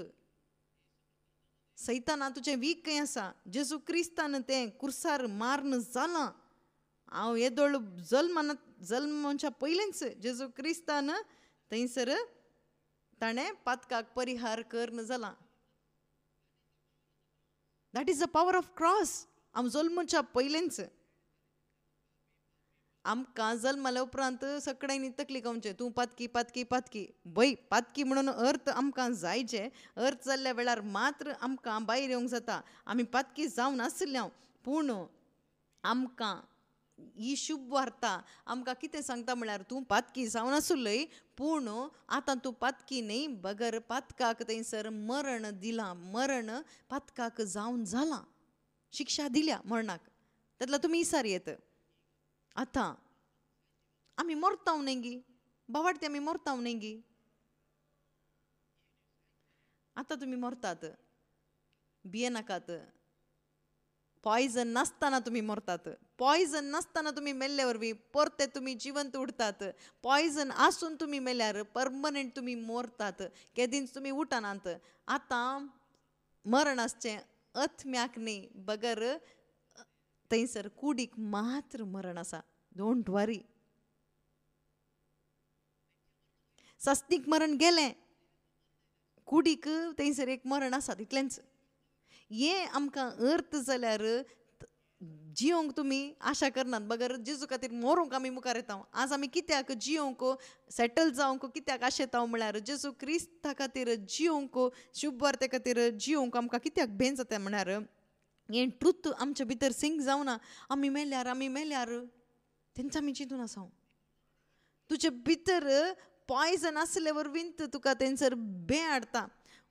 सैताना तुजें वीक खंय आसा. जेजू क्रिस्तान तें कुर्सार मारन जालां. हांव येदोळ जल्माच्या पयलेंच जेजू क्रिस्तान थंयसर ताणें पातकाक परिहार करन जालां. That is the power of cross. आम जल्माच्या पयलेंच. आमकां जल्माल्या उपरांत सगळ्यांनी तकली खावचे, तूं पातकी पातकी पातकी. भय पातकी म्हणून अर्थ आमकां जायचे. अर्थ जाल्ल्या वेळार मात्र आमकां भायर येवंक जाता. आमी पातकी जावन आसल्या, पूण आमकां ही शुभ वार्ता आमकां कितें सांगता म्हळ्यार, तूं पातकी जावन आसुल्लय, पूण आतां तूं पातकी न्ही, बगर पातकाक थंयसर मरण दिलां. मरण पातकाक जावन जालां, शिक्षा दिल्या मरणाक. तातूंतलो तुमी इसार येत. आतां आमी मरताव नेगी, भावार्थी आमी मरताव नेगी. आतां तुमी मरतात, भियेनाकात. पॉयझन नासतना तुमी मरतात. पॉयझन नासतना तुमी मेल्ले वरवीं परते तुमी जिवंत उरतात. पॉयझन आसून तुमी मेल्यार परमनंट तुमी मरतात. केदींच तुमी उठनात. आतां मरण आसचें आत्म्याक न्ही, बगर थंयसर कुडीक मात्र मरण आसा. डोंट वरी. सस्तीक मरण गेलें, कुडीक थंयसर एक मरण आसा, तितलेंच. हें आमकां अर्थ जाल्यार जियोंक तुमी आशा करनात, बगर जेजू खातीर मरूंक आमी मुखार येता. आज आमी कित्याक जियोंक, सेटल जावंक कित्याक आशेता म्हळ्यार, जेजू क्रिस्ता खातीर जियोंक, शुभ वार्ते खातीर जियोंक आमकां कित्याक भेन जाता म्हळ्यार, हें ट्रूथ आमच्या भितर सिंक जावना. आमी मेल्यार तेंच आमी चिंतून आसा. तुजे भितर पॉयझन आसले वरवीं तुका थंयसर भें हाडटा,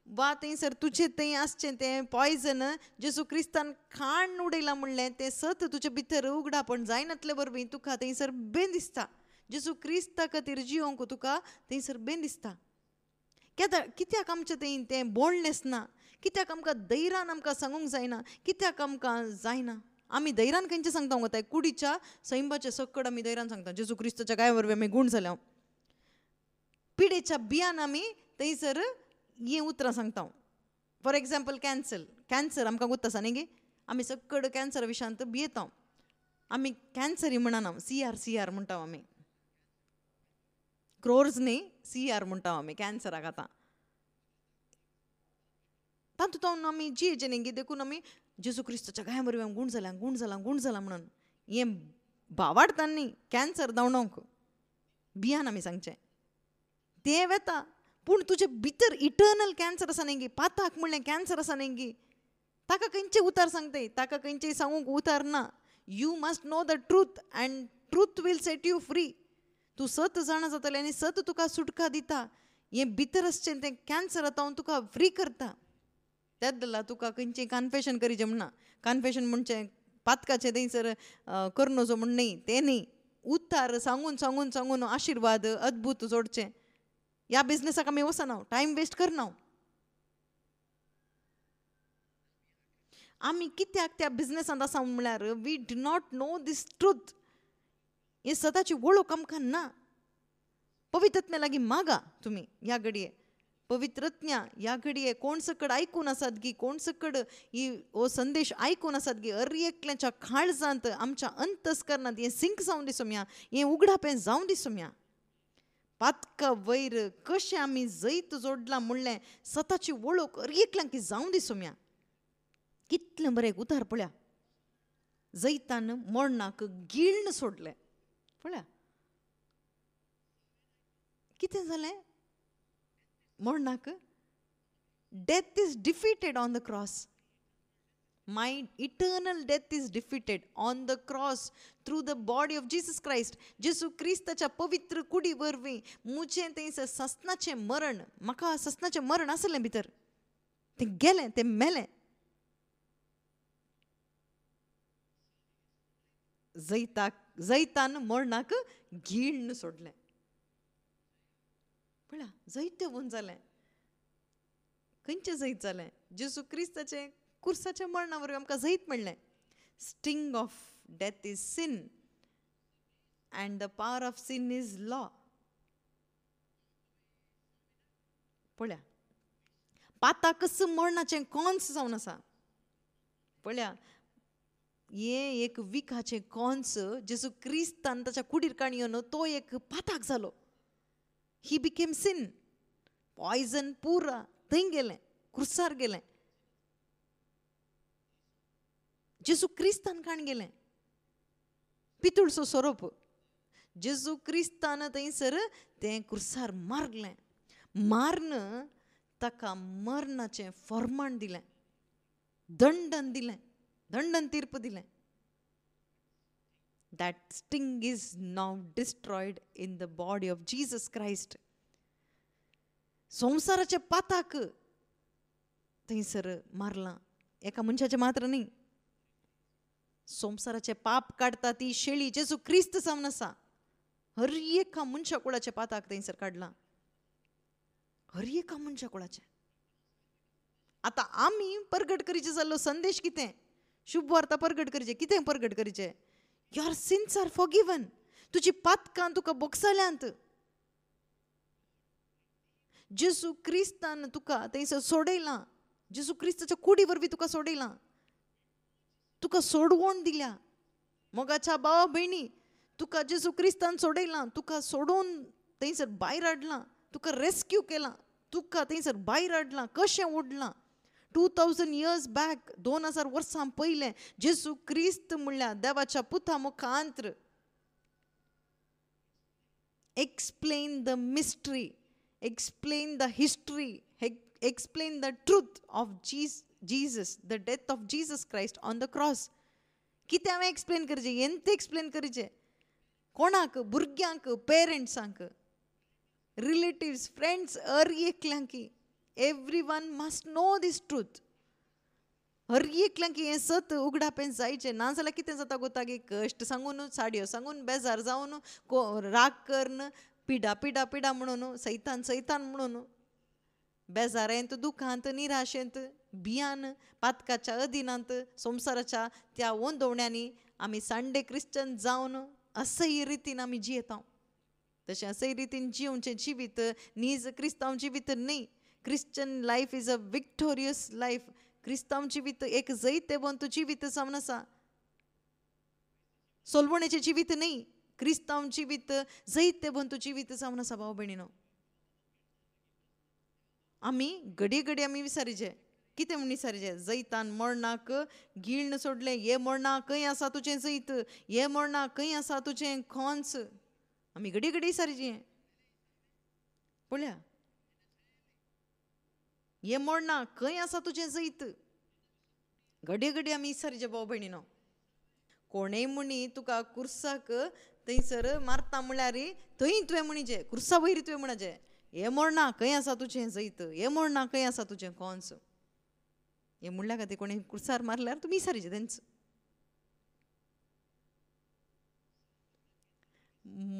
वा थंयसर तुजें थंय आसचें तें पॉयझन जेजू क्रिस्तान खाण उडयलां म्हणलें तें सत तुजे भितर उगडापण जायनातले वरवीं तुका थंयसर भें दिसता. जेजू क्रिस्ता खातीर जियोंक तुका थंयसर भें दिसता. कित्याक आमचें थंय तें बोल्डनेस ना, कित्याक आमकां धैर्यान आमकां सांगूंक जायना, कित्याक आमकां जायना. आमी धैर्यान खंयचें सांगता वता, कुडीच्या सैंबाचे सकट आमी धैर्यान सांगता, जेजू क्रिस्ताच्या गाय वरवीं आमी गूण जाल्या. पिडेच्या बियान आमी थंयसर ही उतरां सांगता. फॉर एग्जाम्पल कॅन्सर आमकां गुर्त आसा न्ही गे, आमी सकड कॅन्सरा विशयांत भियेता. आमी कॅन्सर म्हणना, CR म्हणटा आमी, क्रोर्स न्ही, CR म्हणटा आमी कॅन्सराक. आतां तातूंत आमी जियेचें न्ही, देखून आमी जेजू क्रिस्ताच्या गाया वरवीं गूण जालां म्हणून हें भावार्थान न्ही, कॅन्सर धांवणोवंक भियान आमी सांगचें. तें वेता, पूण तुजे भितर इटर्नल कॅन्सर आसा न्ही गे, पाताक म्हणलें कॅन्सर आसा न्ही गे, ताका खंयचे उतार सांगताय, ताका खंयचेय सांगूंक उतार ना. You must know the truth and truth will set you free. तूं सत जाणा जातलें आनी सत तुका सुटका दिता. हें भितर आसचें तें कॅन्सर आतां तुका फ्री करता. तेच जाल्यार तुका खंयचें कन्फेशन करीचें म्हणना. कन्फेशन म्हणचें पातकाचें थंयसर करनोचो म्हण न्ही, तें न्ही. उतार सांगून सांगून सांगून आशिर्वाद अद्भुत जोडचें. ह्या बिझनेसाक आमी वचना, टायम वेस्ट करना. आमी कित्याक त्या बिझनेसांत आसा म्हळ्यार we do not know this truth. हे सदाची वळख आमकां ना. पवित्रत्म्या लागीं मागा तुमी ह्या घडये. पवित्रत्म्या ह्या घडये कोण सकड आयकून आसात गी, कोण सकड हो संदेश आयकून आसात गी, हर एकल्याच्या काळजांत आमच्या अंतस्करणांत हें सिंक जावन दिसुम्या, हें उगडापें जावन दिसुम्या. पातका वयर कशें आमी जैत जोडलां म्हणलें सताची वळख हर एकल्यांक जावन दिसुम्या. कितलें बरें उतार पळया. जैतान मरणाक गिळण सोडलें. पळया कितें जालें मरणाक. Death is defeated on the cross. My eternal death is defeated on the cross through the body of Jesus Christ. जेजू क्रिस्ताच्या पवित्र कुडी वरवीं मुजें थंयसर सस्नाचें मरण, म्हाका सस्नाचें मरण आसलें भितर, तें गेलें, तें मेलें. जैतान मरणाक गिळण सोडलें. पळया जैत वून जालें. खंयचें जैत जालें? जेजू क्रिस्ताचें कुर्साच्या मरणा वरवीं आमकां जैत मेळ्ळें. Sting of death is sin and the power of sin is law. पळया पाताकच मरणाचें कॉन्स जावन आसा. पळया हें एक विखाचें कॉन्स जेजू क्रिस्तान ताच्या कुडीर काणयोन तो एक पाताक जालो. He became sin. पॉयझन पुरा थंय गेलें, क्रुसार गेलें. जेजू क्रिस्तान काण गेलें. पितूळचो सोरोप जेजू क्रिस्तान थंयसर तें क्रुसार मारलें. मारन ताका मरणाचें फर्माण दिलें, दंडन दिलें, दंडन तीर्प दिलें. That sting is now destroyed in the body of Jesus Christ. संसाराचे पाताक थंयसर मारलां. एका मनशाचें मात्र न्ही, संसाराचे पाप काडटा ती शेळी जेजू क्रिस्त जावन आसा. हर एका मनशा कुळाचे पाताक थंयसर काडलां. हर एका मनशा कुळाचे. आतां आमी परगट करीचे जाल्लो संदेश कितें? शुभ वार्ता परगट करीचे. कितें परगट करीचें? Your sins are forgiven. तुजी पातकां तुका बोगसल्यांत. जेजू क्रिस्तान तुका थंयसर सोडयलां. जेजू क्रिस्ताच्या कुडी वरवीं तुका सोडयलां. तुका सोडवण दिल्या. मोगाच्या भावा भयणी तुका जेजू क्रिस्तान सोडयलां. तुका सोडून थंयसर भायर हाडलां. तुका रेस्क्यू केलां. तुका थंयसर भायर हाडलां. कशें ओडलां? 2000 years back, 2000 वर्सां पयलें जेजू क्रिस्त म्हणल्यार देवाच्या पुता मुखांतर explain the mystery, explain the history, explain the truth of Jesus, the death of Jesus Christ on the cross. कितें हांवें एक्सप्लेन करचें? एंत एक्सप्लेन करीचें? कोणाक? भुरग्यांक, पेरंट्सांक, रिलेटिव्स, फ्रेंड्स, हर एकल्यांक. Everyone must know this truth. हर एकल्यांक हें सत उगडापें जायचें. ना जाल्यार कितें जाता गोता गे? कश्ट सांगून, साडयो सांगून, बेजार जावन, राग करन, पिडा पिडा पिडा म्हणून, सैतान सैतान म्हणून, बेजारेंत, दुखांत, निराशेंत, भियान, पातकाच्या अदिनांत, संवसाराच्या त्या ओंदवण्यांनी आमी संडे क्रिश्चन जावन असह्य रितीन आमी जियेता. तशें असे रितीन जिवचे जिवीत नीज क्रिस्तांव जिवीत न्ही. Christian life is a victorious life. क्रिस्तांव जिवीत एक जैतवंत जिवीत जावन आसा. सोलवणेचें जिवीत न्ही, क्रिस्तांव जिवीत जैतवंत जिवीत जावन आसा भाव भयणीनो. आमी घडये घडये आमी विचारीचे कितें म्हूण विचारीचे, जैतान मरणाक गिळण सोडलें, हे मरणा खंय आसा तुजें जैत, हे मरणा खंय आसा तुजें खोंच. आमी घडये घडये विचारीचें पळया, हे मरणा खंय आसा तुजें जैत. घडये घडये आमी विचारीचे भाव भयणीनो. कोणेय मुनी तुका कुर्साक थंयसर मारता म्हळ्यार थंय तुवें म्हणीचें, कुर्सा वयर तुवें म्हणचें, हे मरणा खंय आसा तुजें जैत, हे मरणा खंय आसा तुजें खोंच. हे म्हणल्या खातीर कोणी कुर्सार मारल्यार तुमी विचारीचें तेंच.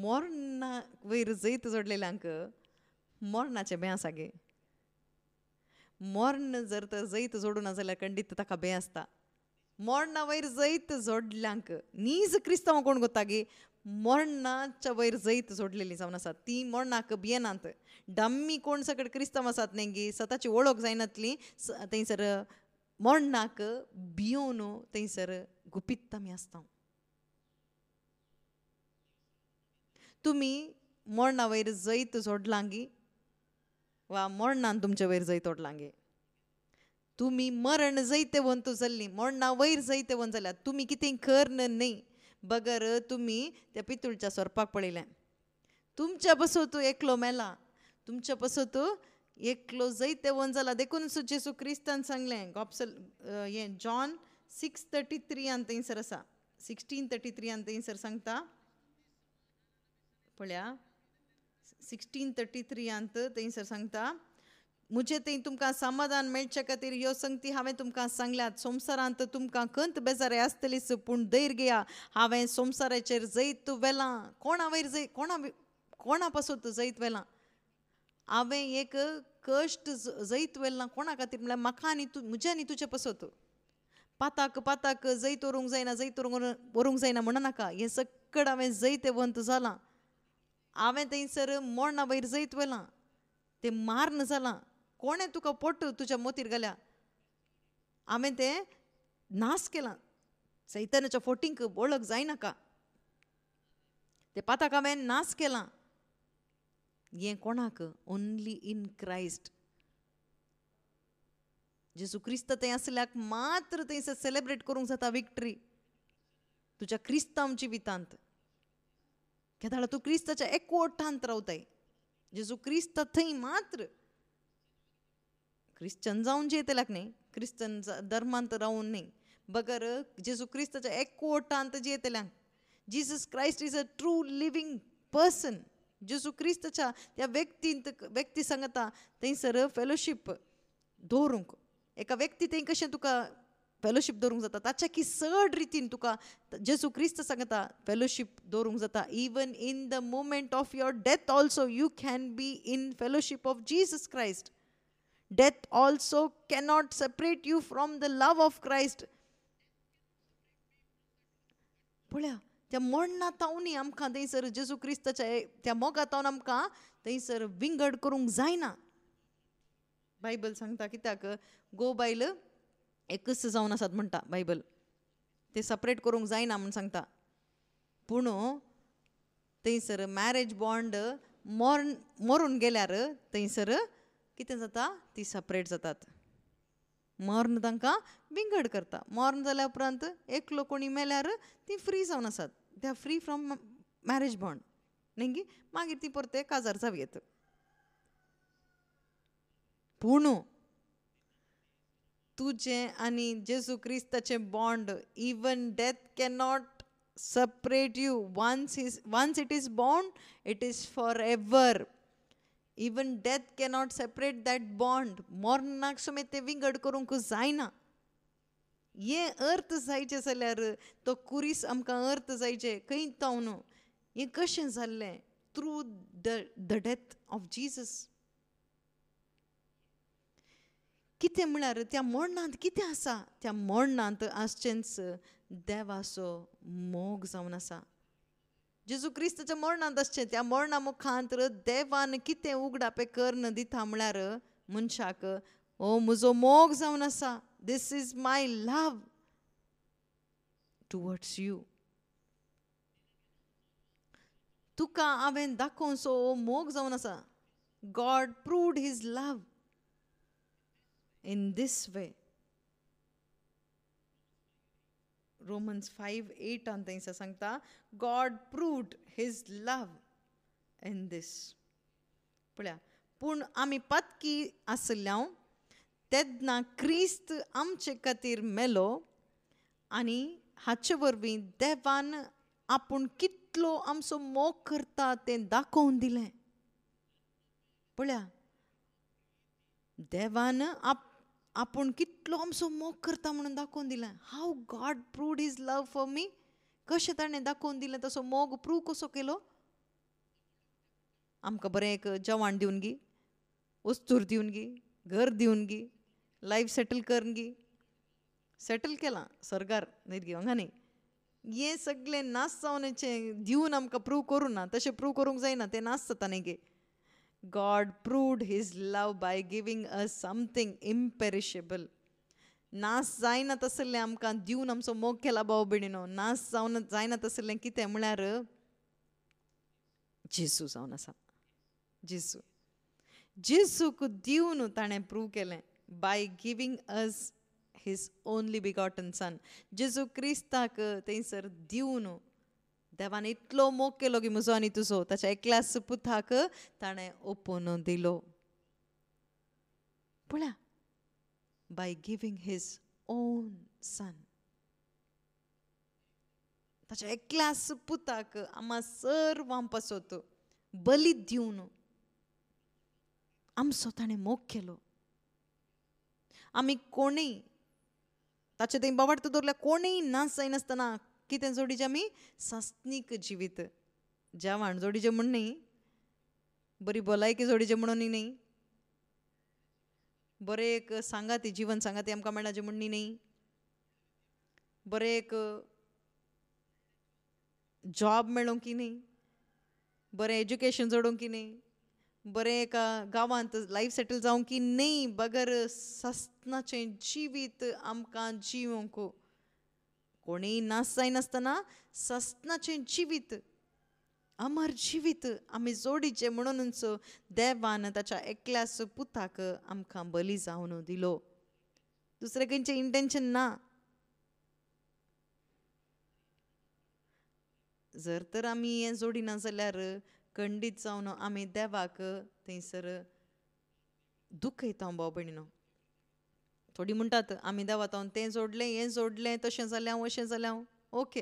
मरणा वयर जैत जोडलेल्यांक मरणाचें भें आसा गे. मरण जर तर जैत जोडूं ना जाल्यार खंडीत ताका भें आसता. मरणा वयर जैत जोडल्यांक नीज क्रिस्तांव कोण करता गे, मरणाच्या वयर जैत जोडलेली जावन आसात. ती मरणाक भियेनात. डाम्मी कोण सकट क्रिस्तांव आसात न्ही गे, स्वताची वळख जायनातली, थंयसर मरणाक भियोवन थंयसर गुपित आमी आसता. तुमी मरणा वयर जैत जोडलां गे वा मरणान तुमच्या वयर जैत ओडलां गे. तुमी मरण जैतवंत जाल्ली, मरणा वयर जैतवंत जाल्यात, तुमी कितें करन न्ही. बगर तुमी त्या पितूळच्या सोरपाक पळयलें, तुमच्या पासून एकलो मेला, तुमच्या पासून एकलो जैतवंत जाला. देखून जेसू क्रिस्तान सांगलें हें जॉन 6:33 थंयसर आसा, 16:33 थंयसर सांगता पळया, 16:33 थंयसर सांगता, मुझे थंय तुमकां समाधान मेळचे खातीर ह्यो संगती हांवें तुमकां सांगल्यात. संवसारांत तुमकां खंत बेजारी आसतलीच, पूण धैर्य घेया, हांवें संवसाराचेर जैत व्हेलां. कोणा वयर जैत, कोणा पासून जैत व्हेलां. हांवें एक कश्ट जैत व्हेलां कोणा खातीर म्हळ्यार म्हाका आनी म्हज्या आनी तुज्या पासून. पाताक जैत व्हरूंक जायना, जैत व्हरूंक जायना म्हणनाका. हें सकट हांवें जैतवंत जालां. हांवें थंयसर मरणा वयर जैत व्हेलां, तें मारन जालां. कोणें तुका पोट तुज्या मोतीर घाल्या, हांवें तें नास केलां. सैतानाच्या फोटींक वळख जायनाका, ते पाताक हांवें नास केलां. हें कोणाक? Only in Christ. जेसू क्रिस्त थंय आसल्याक मात्र थंयसर सेलेब्रेट करूंक जाता विक्ट्री तुज्या क्रिस्तांव जिवितांत. केदाळ तूं क्रिस्ताच्या एकवटांत रावताय. जेसू क्रिस्त थंय मात्र क्रिश्चन जावन जियेतल्याक न्ही, क्रिश्चन धर्मांत रावून न्ही, बगर जेसू क्रिस्ताच्या एकवटांत जियेतल्यांक. Jesus Christ is a true living person. जेसू क्रिस्ताच्या त्या व्यक्ती सांगता थंयसर फेलोशीप दवरूंक. एका व्यक्ती थंय कशें तुका फेलोशीप दवरूंक जाता, ताच्या की चड रितीन तुका जेसू क्रिस्त सांगता फेलोशीप दवरूंक जाता. Even in the moment of your death also you can be in fellowship of Jesus Christ. Death also cannot separate you from the love of Christ. पळया, त्या मरणातावनी आमकां थंयसर जेसू क्रिस्ताच्या त्या मोगातावन आमकां थंयसर विंगड करूंक जायना. बायबल सांगता कित्याक गो बायल एकच जावन आसात म्हणटा बायबल. ते सेपरेट करूंक जायना म्हूण सांगता. पूण थंयसर मॅरेज बॉन्ड मरून गेल्यार थंयसर कितें जाता, ती सेपरेट जातात. मरण तांकां विंगड करता. मरण जाल्या उपरांत एकलो कोणी मेल्यार ती फ्री जावन आसात. They are free from marriage bond न्ही. मागीर ती परते काजार जावयेत. पूण तुजें आनी जेसू क्रिस्ताचें bond, even death can not separate you. Once it is bound, it is forever. Even death cannot separate that bond. मरणाक समेत ते विंगड करूंक जायना. हे अर्थ जायचे जाल्यार तो कुरीस आमकां अर्थ जायचे खंय तावन हें कशें जाल्लें through the death of Jesus. कितें म्हळ्यार त्या मरणांत कितें आसा, त्या मरणांत आसचेंच देवाचो मोग जावन आसा. जेजू क्रिस्ताच्या मरणांत आसचें, त्या मरणा मुखांतर देवान कितें उगडापें कर्ण दिता म्हळ्यार मनशाक, हो म्हजो मोग जावन आसा, this is my love towards you. तुका हांवें दाखोवचो हो मोग जावन आसा. God proved his love in this way. Romans 5:8 थंयसर सांगता, God proved his love in this. पळया, पूण आमी पातकी आसल्यां तेन्ना क्रिस्त आमचे खातीर मेलो आनी हाचे वरवीं देवान आपूण कितलो आमचो मोग करता तें दाखोवन दिलें. पळया, देवान आपूण कितलो आमचो मोग करता म्हणून दाखोवन दिलें. हाव God proved his love for me. कशें ताणें दाखोवन दिलें तसो मोग प्रूव कसो केलो? आमकां बरें एक जेवण दिवन गी, वस्तूर दिवन गी, घर दिवन गी, लायफ सेटल करून गी. सेटल केलां सरकार न्ही गे हांगा न्ही. हें सगळें नास जावनाचें दिवन आमकां प्रूव करूं ना, तशें प्रूव करूंक जायना, तें नास जाता न्ही गे. God proved his love by giving us something imperishable. नास जायना तसलें आमकां दिवन आमचो मोग केला भाव भयणीनो. नास जावन जायना तसलें कितें म्हळ्यार जेजू जावन आसा. जेजू, जेजूक दिवन ताणें प्रूव केलें बाय गिवींग अस हीज ओनली बिगॉटन सन. जेजू क्रिस्ताक थंयसर दिवन देवान इतलो मोग केलो की म्हजो आनी तुजो, ताच्या एकल्याच पुताक ताणें ओपून दिलो. पळया, by giving his own son. ताच्या एकल्याच पुताक आम्हा सर्वां पासत बली दिवन आमचो ताणें मोग केलो. आमी कोणीय ताचे थंय बाबार्थ दवरल्या कोणीय नास जायनासतना कितें जोडीचें आमी सस्नीक जिवीत, जेवण जोडीचें म्हण न्ही, बरी भलायकी जोडीचें म्हणून न्ही, बरें एक सांगाती जीवन सांगाती आमकां मेळाचें म्हण न्ही, बरें एक जॉब मेळोंक की न्ही, बरें एज्युकेशन जोडोंक की न्ही, बरें एका गांवांत लायफ सेटल जावंक की न्ही, बगर सस्नाचें जिवीत आमकां जिवंक. कोणीय नास जायनासतना सस्नाचें जिवीत, अमर जिवीत आमी जोडीचें म्हणूनच देवान ताच्या एकल्याच पुताक आमकां बली जावन दिलो. दुसरें खंयचें इंटेंशन ना. जर तर आमी हें जोडिना जाल्यार खंडीत जावन आमी देवाक थंयसर दुखयता भाव भयणीनो. थोडी म्हणटात आमी देवा तें जोडलें, हें जोडलें, तशें जालें, अशें जालें. ओके,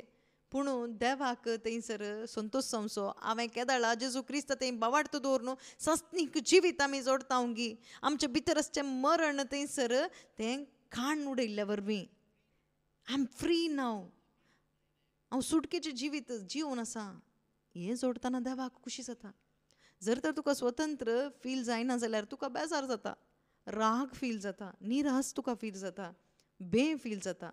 पूण देवाक थंयसर संतोश जावचो. हांवें केदाळा जेजू क्रिस्त थंय बावार्थ दवरून सस्नीक जिवीत आमी जोडता गी. आमचे भितर आसचें मरण थंयसर तें खाण उडयल्ल्या वरवीं. आय एम फ्री नाव. हांव सुटकेचें जिवीत जिवन आसा. हें जोडटना देवाक खुशी जाता. जर तर तुका स्वतंत्र फील जायना जाल्यार तुका बेजार जाता, राग फील जाता, निराश तुका फील जाता, बे फील जाता.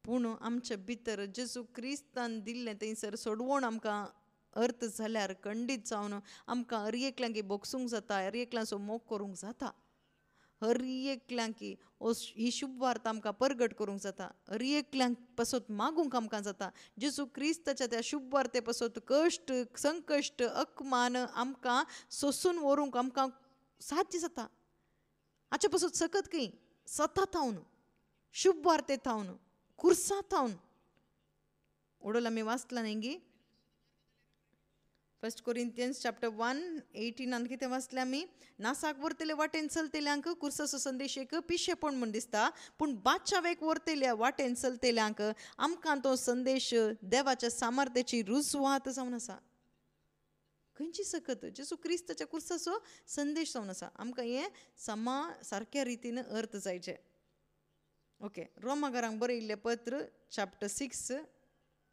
पूण आमच्या भितर जेजू क्रिस्तान दिल्लें थंयसर सोडवण आमकां अर्थ जाल्यार खंडीत जावन आमकां हर एकल्यांक बोगसूंक जाता, हर एकल्यांचो मोग करूंक जाता, हर एकल्यांक ही शुभ वार्ता आमकां परगट करूंक जाता, हर एकल्यांक पासत मागूंक आमकां जाता. जेजू क्रिस्ताच्या त्या शुभ वार्ते पासत कश्ट, संकश्ट, अपमान आमकां सोसून व्हरूंक आमकां साध्य जाता. हाचे पासून सकत खंय सतत हांवन शुभ वार्तेत हांवन खुर्सात हांवन ओडोल आमी वाचला न्ही गी. 1 Corinthians chapter 1:18 कितें वाचलें आमी? नासाक व्हरतले वाटेन चलतेल्यांक कुर्साचो संदेश एक पिशेपण म्हण दिसता, पूण बादशावेक व्हरतल्या वाटेन चलतेल्यांक आमकां तो संदेश देवाच्या सामर्थ्याची रुजवात जावन आसा. खंयची सकत जेजू क्रिस्ताच्या कुर्साचो संदेश जावन आसा. आमकां हें सारक्या रितीन अर्थ जायचे. ओके, रोमाकारांक बरयल्लें पत्र चॅप्टर 6.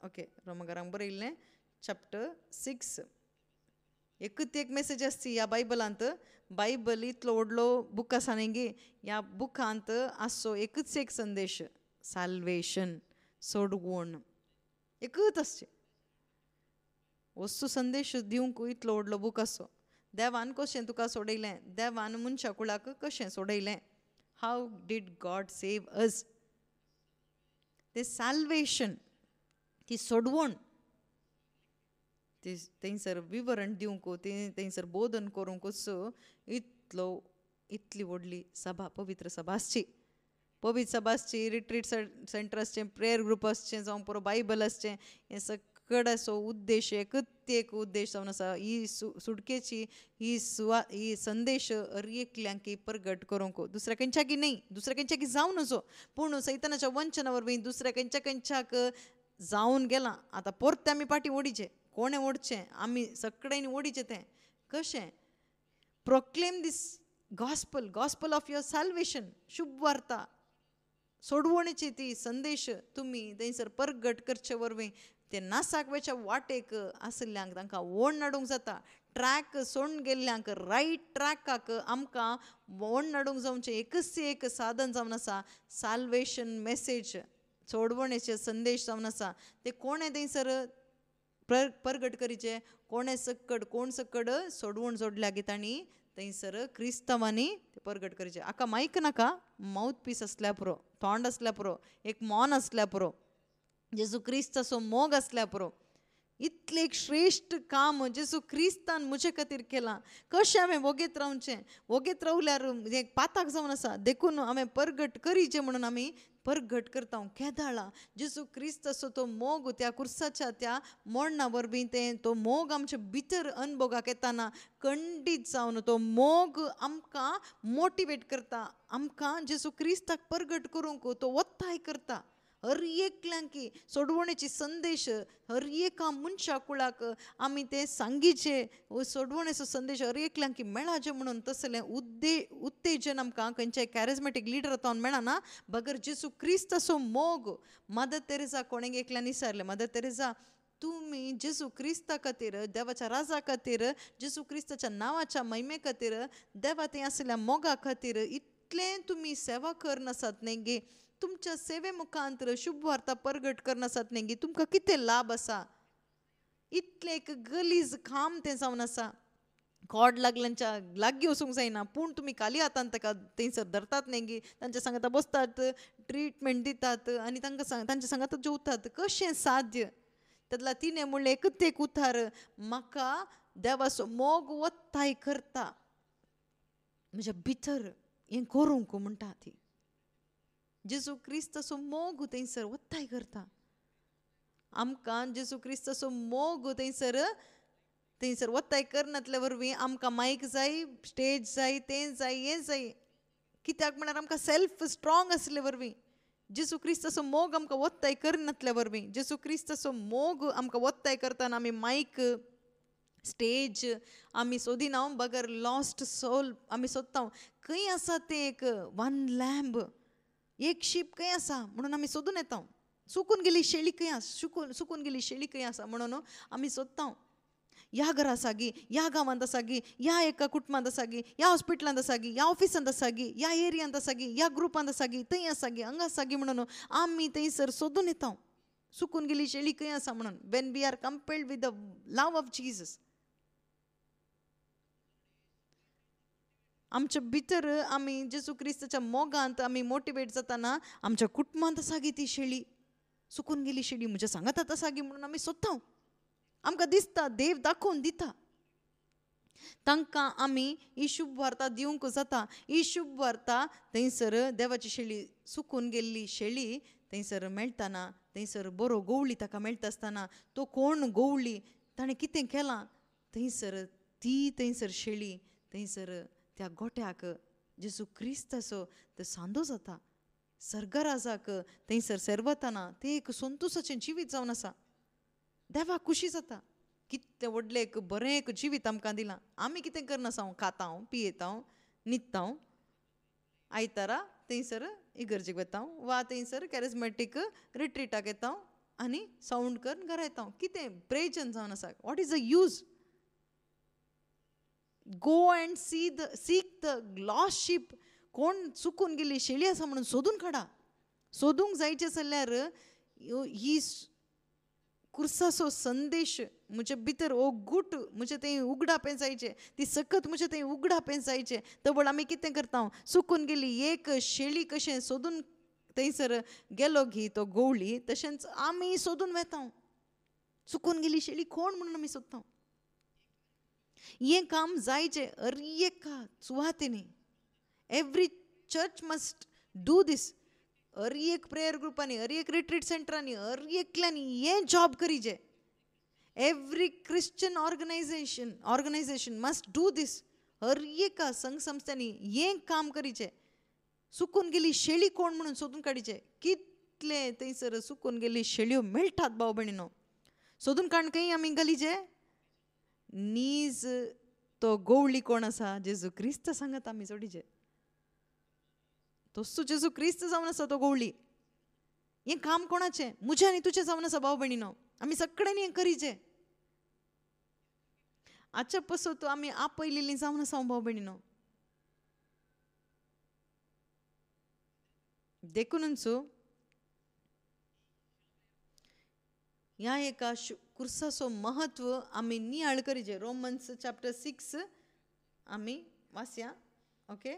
ओके, रोमाकारांक बरयल्लें चॅप्टर 6. एकूच एक मेसेज आसची ह्या बायबलांत. बायबल इतलो व्हडलो बूक आसा न्ही गे, ह्या बुकांत आसचो एकूच एक संदेश, साल्वेशन, सोडवण. एकूच आसचें. वस्तू संदेश दिवंक इतलो व्हडलो बूक आसो. देवान कशें तुका सोडयलें, देवान मनशा कुळाक कशें सोडयलें, हाव डीड गॉड सेव अस. ते सॅल्वेशन, ती सोडवण, ती थंयसर विवरण दिवंक, थंयसर बोधन करूंकच इतली व्हडली सभा, पवित्र सभा आसची. पवित्र सभा आसची, रिट्रीट सेंटर आसचें, प्रेयर ग्रूप आसचें, जावं पुरो बायबल आसचें. हें सगळ्याचो उद्देश, एक उद्देश जावन आसा, ही सुटकेची ही संदेश एकल्यांकी प्रगट करूंक, दुसऱ्या खंयच्याकी न्ही, दुसऱ्या खंयच्याकी जावं नजो, पूण सैतानाच्या वंचना वरवीं दुसऱ्या खंयच्याक जावन गेलां. आतां परते आमी पाटी ओडिचें, कोणें ओडचें, आमी सगळ्यांनी ओडिचें. तें कशें proclaim this gospel of your salvation, शुभ वार्ता, सोडवणेची ती संदेश तुमी थंयसर प्रगट करचे वरवीं ते नासाकवेच्या वाटेक आसल्यांक तांकां वोण हाडूंक जाता. ट्रॅक सोडून गेल्ल्यांक रायट ट्रॅकाक आमकां वोण हाडूंक जावचें एक साधन जावन आसा सॅल्वेशन मेसेज, सोडवणेचे संदेश जावन आसा. ते कोणें थंयसर प्रगट करीचे, कोण सकड सोडवण जोडल्या गी तांणी थंयसर क्रिस्तांवांनी ते प्रगट करीचे. हाका मायक नाका, माउथ पीस आसल्या पुरो, तोंड आसल्या पुरो, एक मौन आसल्या पुरो, जेजू क्रिस्ताचो मोग आसल्या पुरो. इतलें एक श्रेश्ठ काम जेजू क्रिस्तान म्हजे खातीर केलां. कशें हांवें वोगेत रावचें, वोगेत रावल्यार एक पाताक जावन आसा, देखून हांवें प्रगट करीचें म्हणून आमी प्रगट करता. केदाळा जेजू क्रिस्ताचो तो मोग त्या कुर्साच्या त्या मरणा वरवीं तो मोग आमच्या भितर अनुभवाक येताना खंडीत जावन तो मोग आमकां मोटिवेट करता, आमकां जेजू क्रिस्ताक प्रगट करूंक तो वत्ताय करता. हर एकल्यांकी सोडवणेची संदेश हर एका मनशा कुळाक आमी ते सांगीचे, सोडवणेचो संदेश हर एकल्यांकी मेळाचे म्हणून तसलें उत्तेजन आमकां खंयच्याय कॅरिझमॅटीक लिडरांतल्यान मेळना. बगर जेजू क्रिस्ताचो मोग. मदर तेरेसा कोणें एकल्यान विचारलें, मदर तेरेसा तुमी जेजू क्रिस्ता खातीर, देवाच्या राजा खातीर, जेजू क्रिस्ताच्या नांवाच्या महिमे खातीर, देवा थंय आसलेल्या मोगा खातीर इतलें तुमी सेवा करनासात न्ही गे, तुमच्या सेवे मुखांतर शुभ वार्ता प्रगट करनासात न्ही गे, तुमकां कितें लाभ आसा. इतलें एक गलीज काम तें जावन आसा. कॉड लागल्यांच्या लागीं वचूंक जायना, पूण तुमी खाली हातान ताका थंयसर धरतात न्ही गे, तांच्या सांगाता बसतात, ट्रिटमेंट दितात आनी तांच्या सांगाता जेवतात. कशें साध्य. तातला तिणें म्हणलें एकच एक उतार, म्हाका देवाचो मोग वत्ताय करता, म्हज्या भितर हें करूंक म्हणटा ती. जेजू क्रिस्ताचो मोग थंयसर वत्ताय करता. आमकां जेजू क्रिस्ताचो मोग थंयसर वत्ताय करनातल्या वरवीं आमकां मायक जाय, स्टेज जाय, तें जाय, हें जाय. कित्याक म्हळ्यार आमकां सेल्फ स्ट्रॉंग आसले वरवीं जेजू क्रिस्ताचो मोग आमकां वत्ताय करनातल्या वरवीं, जेजू क्रिस्ताचो मोग आमकां वत्ताय करतना आमी मायक, स्टेज आमी सोदिना. बगर लॉस्ट सोल आमी सोदता. खंय आसा तें एक वन लॅम्ब, एक शीप खंय आसा म्हणून आमी सोदून येता. सुकून गेली शेळी खंय आसा, सुकून गेली शेळी खंय आसा म्हणून आमी सोदता. ह्या घरा आसा गी, ह्या गांवांत आसा गी, ह्या एका कुटुंबांत आसा गी, ह्या हॉस्पिटलांत आसा गी, ह्या ऑफिसांत आसा गी, ह्या एरियांत आसा गी, ह्या ग्रुपांत आसा गी, थंय आसा गी, हांगा आसा गी म्हणून आमी थंयसर सोदून येता. सुकून गेली शेळी खंय आसा म्हणून. When we are compelled with the love of Jesus, आमच्या भितर आमी जेजू क्रिस्ताच्या मोगांत आमी मोटिवेट जाताना आमच्या कुटुंबांत आसा गी ती शेळी, सुकून गेली शेळी म्हज्या सांगातात आसा गी म्हणून आमी सोदता. आमकां दिसता देव दाखोवन दिता, तांकां आमी ही शुभ वार्ता दिवंक जाता. ही शुभ वार्ता थंयसर देवाची शेळी, सुकून गेल्ली शेळी थंयसर मेळटाना, थंयसर बरो गोवळी ताका मेळटा आसतना तो कोण गोवळी, ताणें कितें केलां, थंयसर शेळी, थंयसर त्या गोट्याक जेजू क्रिस्ताचो तो सांदो जाता. सर्गराजाक थंयसर सेरवताना तें एक संतोशाचें जिवीत जावन आसा. देवाक खुशी जाता, कितें व्हडलें एक बरें एक जिवीत आमकां दिलां. आमी कितें करनासा, खाता पियेता, न्हिदता, आयतारा थंयसर इगर्जेक वता वा थंयसर कॅरिझमॅटीक रिट्रीटाक येता आनी सावंड करून घरा येता. कितें प्रेजन जावन आसा. What is the use. Go and sick the lost ship. कोण चुकून गेली शेळी आसा म्हणून सोदून काडा. सोदूंक जायचें जाल्यार ही कुर्साचो संदेश म्हजे भितर ओगूट म्हजे थंय उगडापें जायचें, ती सकत म्हजे थंय उगडापें जायचें. तबळ आमी कितें करता, सुकून गेली एक शेळी कशें सोदून थंयसर गेलो घी तो गवळी, तशेंच आमी सोदून वेता. चुकून गेली शेळी कोण म्हणून आमी सोदता. हें काम जायचें हर एका सुवातेनी. Every church must do this. हर एक प्रेयर ग्रुपांनी, हर एक रिट्रीट सेंटरांनी, हर एकल्यांनी हें जॉब करीचें. Every Christian organisation must do this. हर एका संघ संस्थांनी हें काम करीचें. सुकून गेली शेळी कोण म्हणून सोदून काडीचें. कितले थंयसर सुकून गेली शेळयो मेळटात भाव भयणीनो. सोदून काणकय आमी घालीचे. नीज तो गवळी कोण आसा, जेजू क्रिस्त सांगत आमी जोडीचे. तोच जेजू क्रिस्त जावन आसा तो गवळी. हें काम कोणाचें? म्हजें आनी तुजें जावन आसा भाव भयणीनो. आमी सगळ्यांनी हें करीचें. आजच्या पसत आमी आपयलेलीं जावन आसा भाव भयणीनो. देखूनच ह्या एका कुर्साचो महत्व आमी नियाळ करीचे. रोमन्स चॅप्टर 6 आमी वाचया. ओके,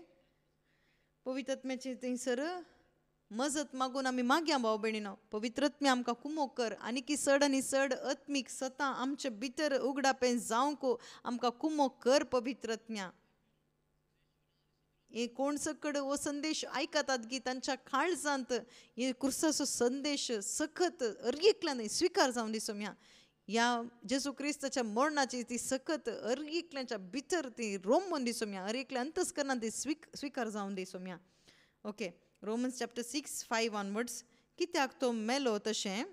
पवित्रात्म्याचे थंयसर मजत मागून आमी मागया भाव भयणीनो. पवित्रात्म्या आमकां कुमोग कर आनी की चड आनी चड आत्मीक सतां आमचे भितर उगडापें जावंक आमकां कुमोग कर पवित्रात्म्या. हे कोण सकड हो संदेश आयकतात की तांच्या काळजांत हे कुर्साचो संदेश सखत हर एकल्यान स्विकार जावन दिसोम्या. ह्या जेजू क्रिस्ताच्या मरणाची ती सखत हर एकल्याच्या भितर ती रोमून दिसोम्या. हर एकल्या अंतस्करणांत ती स्विकार जावन दिसोम्या. Okay, Romans chapter 6:5 onwards. कित्याक तो मेलो तशें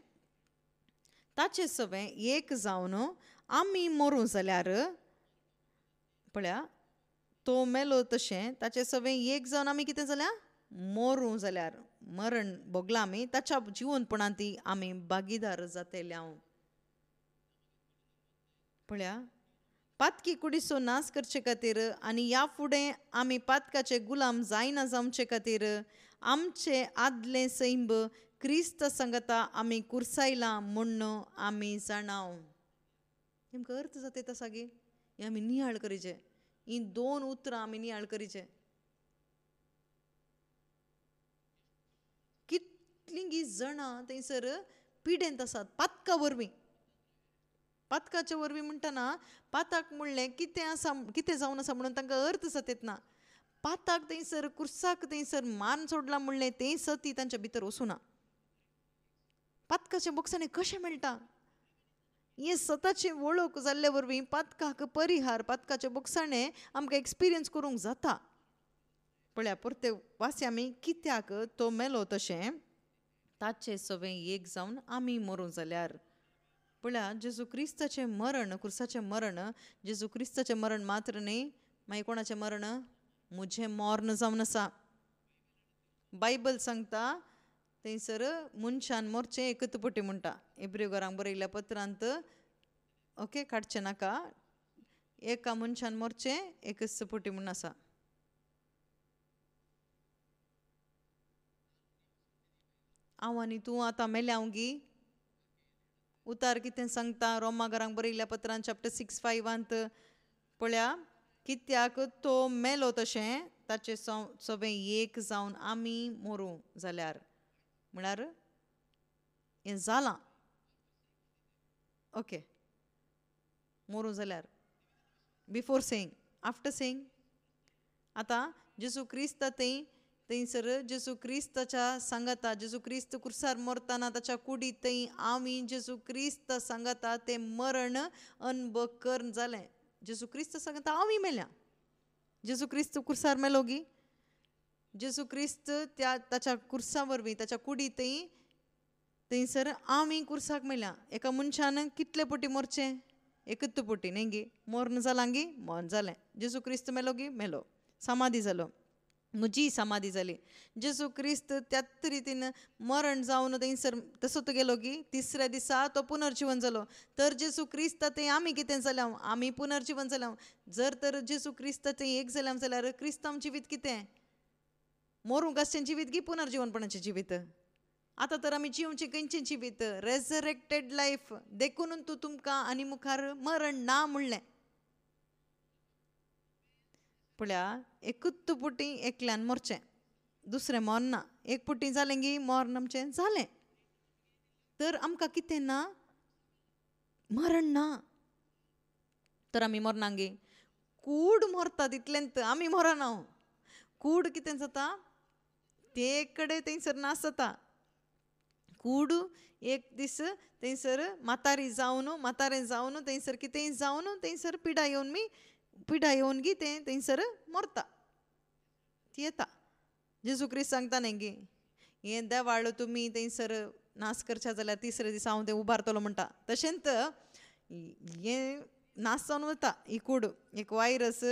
ताचे सवें एक जावन आमी मरूं जाल्यार, पळया, तो मेलो तशें ताचे सवें एक जावन आमी कितें जाल्या, मरूं जाल्यार, मरण भोगलां आमी, ताच्या जिवनपणांत ती आमी भागीदार जातले. पळया, पातकी कुडीचो नाश करचे खातीर आनी ह्या फुडें आमी पातकाचे गुलाम जायना जावचे खातीर आमचे आदले सैंब क्रिस्त सांगता आमी कुर्सायलां म्हूण आमी जाणाव. नेमकं अर्थ जाता येता सागे हें आमी नियाळ करीचें. ही 2 उतरां आमी नियाळ करीचें. कितलीं जाणां थंयसर पिडेंत आसात पातका वरवीं. पातकाच्या वरवीं म्हणटना पाताक म्हणलें कितें आसा, कितें जावन आसा म्हणून तांकां अर्थ जाता ना. पाताक थंयसर कुर्साक थंयसर मान सोडलां म्हणलें तें सती तांच्या भितर वचूना. पातकाच्या बोक्सांनी कशें मेळटा हे सताची वळख जाल्ले वरवीं पातकाक परिहार पातकाच्या बोक्साणें आमकां एक्सपिरियन्स करूंक जाता. पळया, परते वाचया आमी. कित्याक तो मेलो तशें ताचे सवें एक जावन आमी मरूं जाल्यार. पळया, जेजू क्रिस्ताचें मरण, कुर्साचें मरण, जेजू क्रिस्ताचें मरण मात्र न्ही, मागीर कोणाचें मरण? म्हजें मरण जावन आसा. बायबल सांगता थंयसर मनशान मरचें एकच पटी म्हणटा. इब्रियो घरांक बरयल्ल्या पत्रांत, ओके, काडचें नाका, एका मनशान मरचें एकच पटी म्हूण आसा. हांव आनी तूं आतां मेल्याव गी. उतार कितें सांगता रोमा घरांक बरयल्ल्या पत्रांत चॅप्टर 6:5 पळया, कित्याक तो मेलो तशें ताचे सवें एक जावन आमी मरूं जाल्यार. म्हळ्यार हें जालां. ओके, मरूं जाल्यार. Before saying, after saying. आतां जेजू क्रिस्त थंयसर जेजू क्रिस्ताच्या सांगाता, जेजू क्रिस्त कुर्सार मरतना ताच्या कुडीत थंय आमी जेजू क्रिस्त सांगाता तें मरण अनुभव कर जालें. जेजू क्रिस्त सांगता आमी मेल्या. जेजू क्रिस्त कुर्सार मेलो गी. जेजू क्रिस्त ताच्या कुर्सा वरवीं ताच्या कुडीत थंयसर आमी कुर्साक मेल्या. एका मनशान कितले पटी मरचें? एकच पटी न्ही गी. मरण जालां गी, मरण जालें. जेजू क्रिस्त मेलो गी, मेलो, समाधी जालो, म्हजी समाधी जाली. जेजू क्रिस्त त्याच रितीन मरण जावन थंयसर तसो तो गेलो गी. तिसऱ्या दिसा तो पुनर्जीवन जालो. तर जेजू क्रिस्त थंय आमी कितें जाल्या? आमी पुनर्जीवन जाल्या. जर तर जेजू क्रिस्त थंय एक जाल्या जाल्यार क्रिस्तांव जिवीत कितें? मरूंक आसचें जिवीत गी पुनर्जीवनपणाचें जिवीत. आतां तर आमी जिवची खंयचें जिवीत रेजरेक्टेड लायफ देखून तूं तुमकां आनी मुखार मरण ना म्हणलें. पळया, एकूच पुटी एकल्यान मरचें, दुसरें मरना. एक पुटी जालें की मरण आमचें जालें. तर आमकां कितें ना, मरण ना. तर आमी मरनांक गे कूड मरता तितल्यांत आमी मरना. कूड कितें जाता, ते कडेन थंयसर नास जाता. कूड एक दीस थंयसर म्हातारें जावन थंयसर कितेंय जावन थंयसर पिडा येवन गी तें थंयसर मरता. ती येता. जेजू क्रिस्त सांगता न्ही गे, हें देवाळ तुमी थंयसर नास करच्या जाल्यार तिसरे दीस हांव तें उबारतलो म्हणटा. तशेंच हें नास जावन वता ही कूड. एक वायरस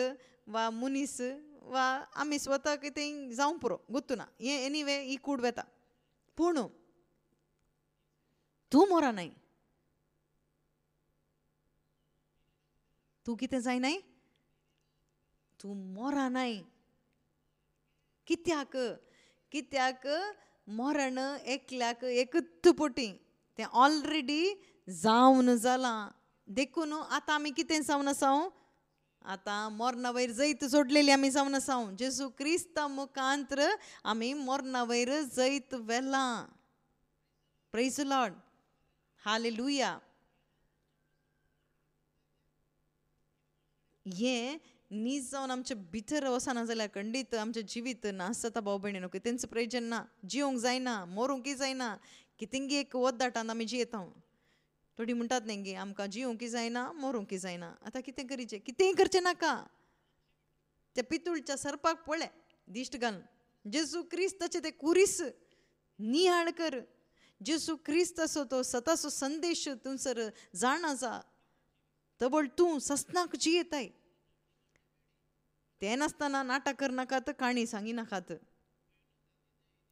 वा मनीस वा आमी स्वता कितें जावं पुरो गुर्तू ना. हें एनीवे ही कूड वेता. पूण तूं मरनाय. तूं कितें जायनाय, तूं मरनाय. कित्याक मरण एकल्याक एकच पुटी तें ऑलरेडी जावन जालां. देखून आतां आमी कितें जावन आसा, आतां मरणा वयर जैत सोडलेली आमी जावन आसा. जेजू क्रिस्ता मुखांतर आमी मरणा वयर जैत व्हेलां. Praise the Lord, hallelujah. हें नीज जावन आमचे भितर वचना जाल्यार खंडीत आमचें जिवीत नास जाता. भाव भयणीनो, कितेंच प्रयोजन ना. जिवंक जायना, मरूंकय जायना. कितेंय एक वोद्दाटान आमी जियेता. थोडी म्हणटात न्ही गे, आमकां जिवंकय जायना, मरूंकय जायना. आतां कितें करीचें? कितेंय करचें नाका. त्या पितूळच्या सर्पाक पळय दिश्ट घालून. जेजू क्रिस्ताचें तें कुरीस नियाळ कर. जेजू क्रिस्ताचो तो सताचो संदेश थंयसर जाणा जा. तबळ तूं सस्नाक जियेताय. तें नासतना नाटक करनाकात, काणी सांगिनाकात.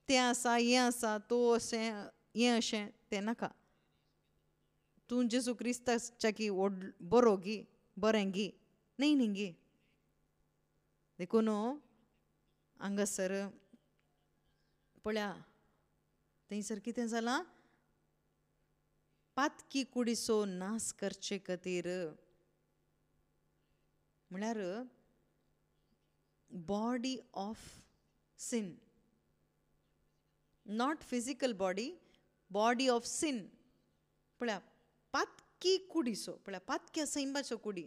तें आसा, हें आसा, तो अशें, हें अशें, तें नाका. तूं जेजू क्रिस्ताच्या की बरो गी, बरें गी, न्ही गे. देखून हांगासर पळया, थंयसर कितें जालां, पातकी कुडीचो नास करचे खातीर म्हळ्यार body of sin, not physical body, body of sin. पळया, पातकी कुडीचो, पळया पातक्या सैंबाच्यो कुडी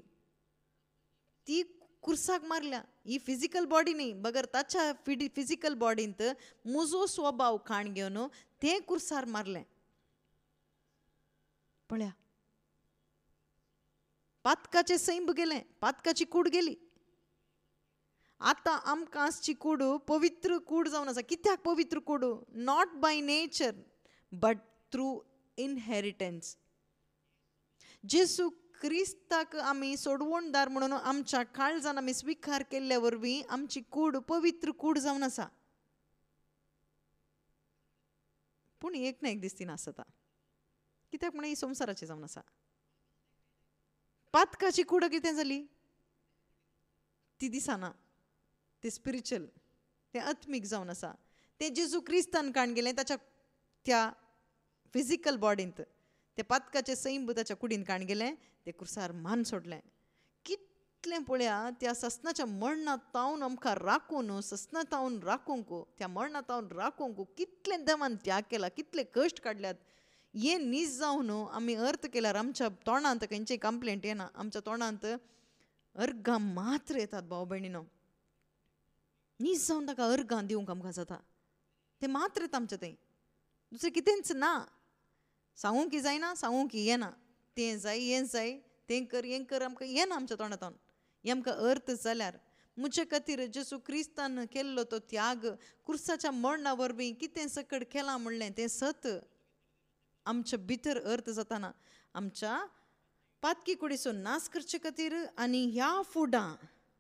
ती कुर्साक मारल्या. ही फिजिकल बॉडी न्ही, बगर ताच्या फिजिकल बॉडींत म्हजो स्वभाव खाण घेवन तें कुर्सार मारलें. पळया, पातकाचें सैंब गेलें, पातकाची कूड गेली. आतां आमकां आसची कूड पवित्र कूड जावन आसा. कित्याक पवित्र कूड? Not by nature but through inheritance. जेजू क्रिस्ताक आमी सोडवणदार म्हणून आमच्या काळजान आमी स्विकार केल्ल्या वरवीं आमची कूड पवित्र कूड जावन आसा. पूण एक ना एक दीस ती नास जाता. कित्याक म्हण ही संवसाराची जावन आसा. पातकाची कूड कितें जाली? ती दिसना. ते स्पिरिच्युअल, तें आत्मीक जावन आसा. तें जेजू क्रिस्तान काण गेलें ताच्या त्या फिजिकल बॉडींत. ते पातकाचें सैंब ताच्या कुडीन काण गेलें, तें कुर्सार मान सोडलें. कितलें पळया, त्या ससनाच्या मरणांत तावन आमकां राखून, ससना तावन राखूंक, त्या मरणांत तावन राखूंक कितलें देवान त्याग केला, कितले कश्ट काडल्यात. हें नीज जावन आमी अर्थ केल्यार आमच्या तोंडांत खंयचेय कंप्लेंट येना. आमच्या तोंडांत अर्गां मात्र येतात. भाव भयणीनो, नीज जावन ताका अर्गां दिवंक आमकां जाता. तें मात्र येता आमचें. तें दुसरें कितेंच ना. सांगूंक जायना, सांगूंक येना. तें जाय, हें जाय, तें कर, हें कर, आमकां येना आमच्या तोंडांत. हें आमकां अर्थ जाल्यार म्हजे खातीर जेजू क्रिस्तान केल्लो तो त्याग, कुर्साच्या मरणा वरवीं कितें सकड केलां म्हणलें तें सत आमच्या भितर अर्थ जाताना आमच्या पातकी कुडीचो नास करचे खातीर आनी ह्या फुडां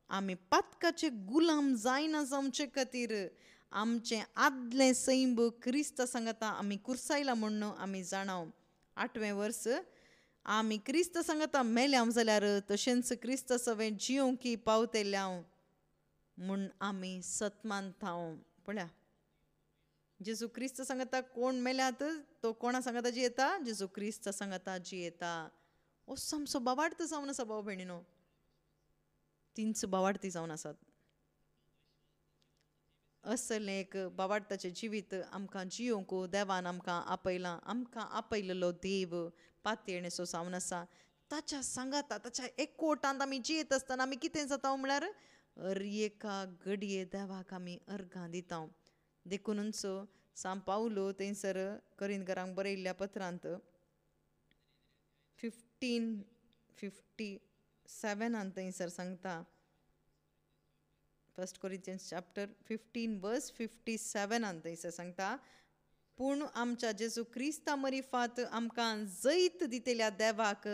आमी पातकाचे गुलाम जायना जावचे खातीर आमचें आदलें सैंब क्रिस्ता सांगता आमी कुर्सायला म्हणून आमी जाणाव. 8वें वर्स, आमी क्रिस्ता सांगता मेल्याव जाल्यार तशेंच क्रिस्ता सवें जिवंकी पावतेल्याव म्हूण आमी सतमान थाव. पळया, जेजू क्रिस्त सांगता कोण मेल्यात तो कोणा सांगता जियेता, जेजू क्रिस्त सांगता जियेता. असो आमचो बाबार्थ जावन आसा भाव भयणीनो, तीनच बाबार्थी जावन आसात. असलें एक बाबार्थाचें जिवीत आमकां जियोंक देवान आमकां आपयलां. आमकां आपयलेलो देव पातयेणेचो जावन आसा. ताच्या सांगाता ताच्या एकवटांत आमी जियेत आसतना आमी कितें जाता म्हळ्यार हर एका घडये देवाक आमी अर्घां दिता. देखूनच सांत पावलो थंयसर करिंदकारांक बरयल्ल्या पत्रांत 15:57 थंयसर सांगता. 1 Corinthians chapter 15:57 थंयसर सांगता, पूण आमच्या जेजू क्रिस्ता मरी फात आमकां जैत दितेल्या देवाक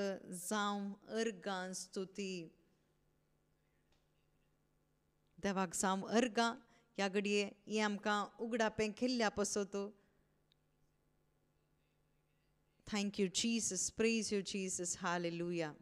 जावं अर्गां स्तुती. देवाक जावं अर्गां ह्या घडये ही आमकां उगडापें केल्ल्या पसत. Thank you Jesus, praise you Jesus, hallelujah.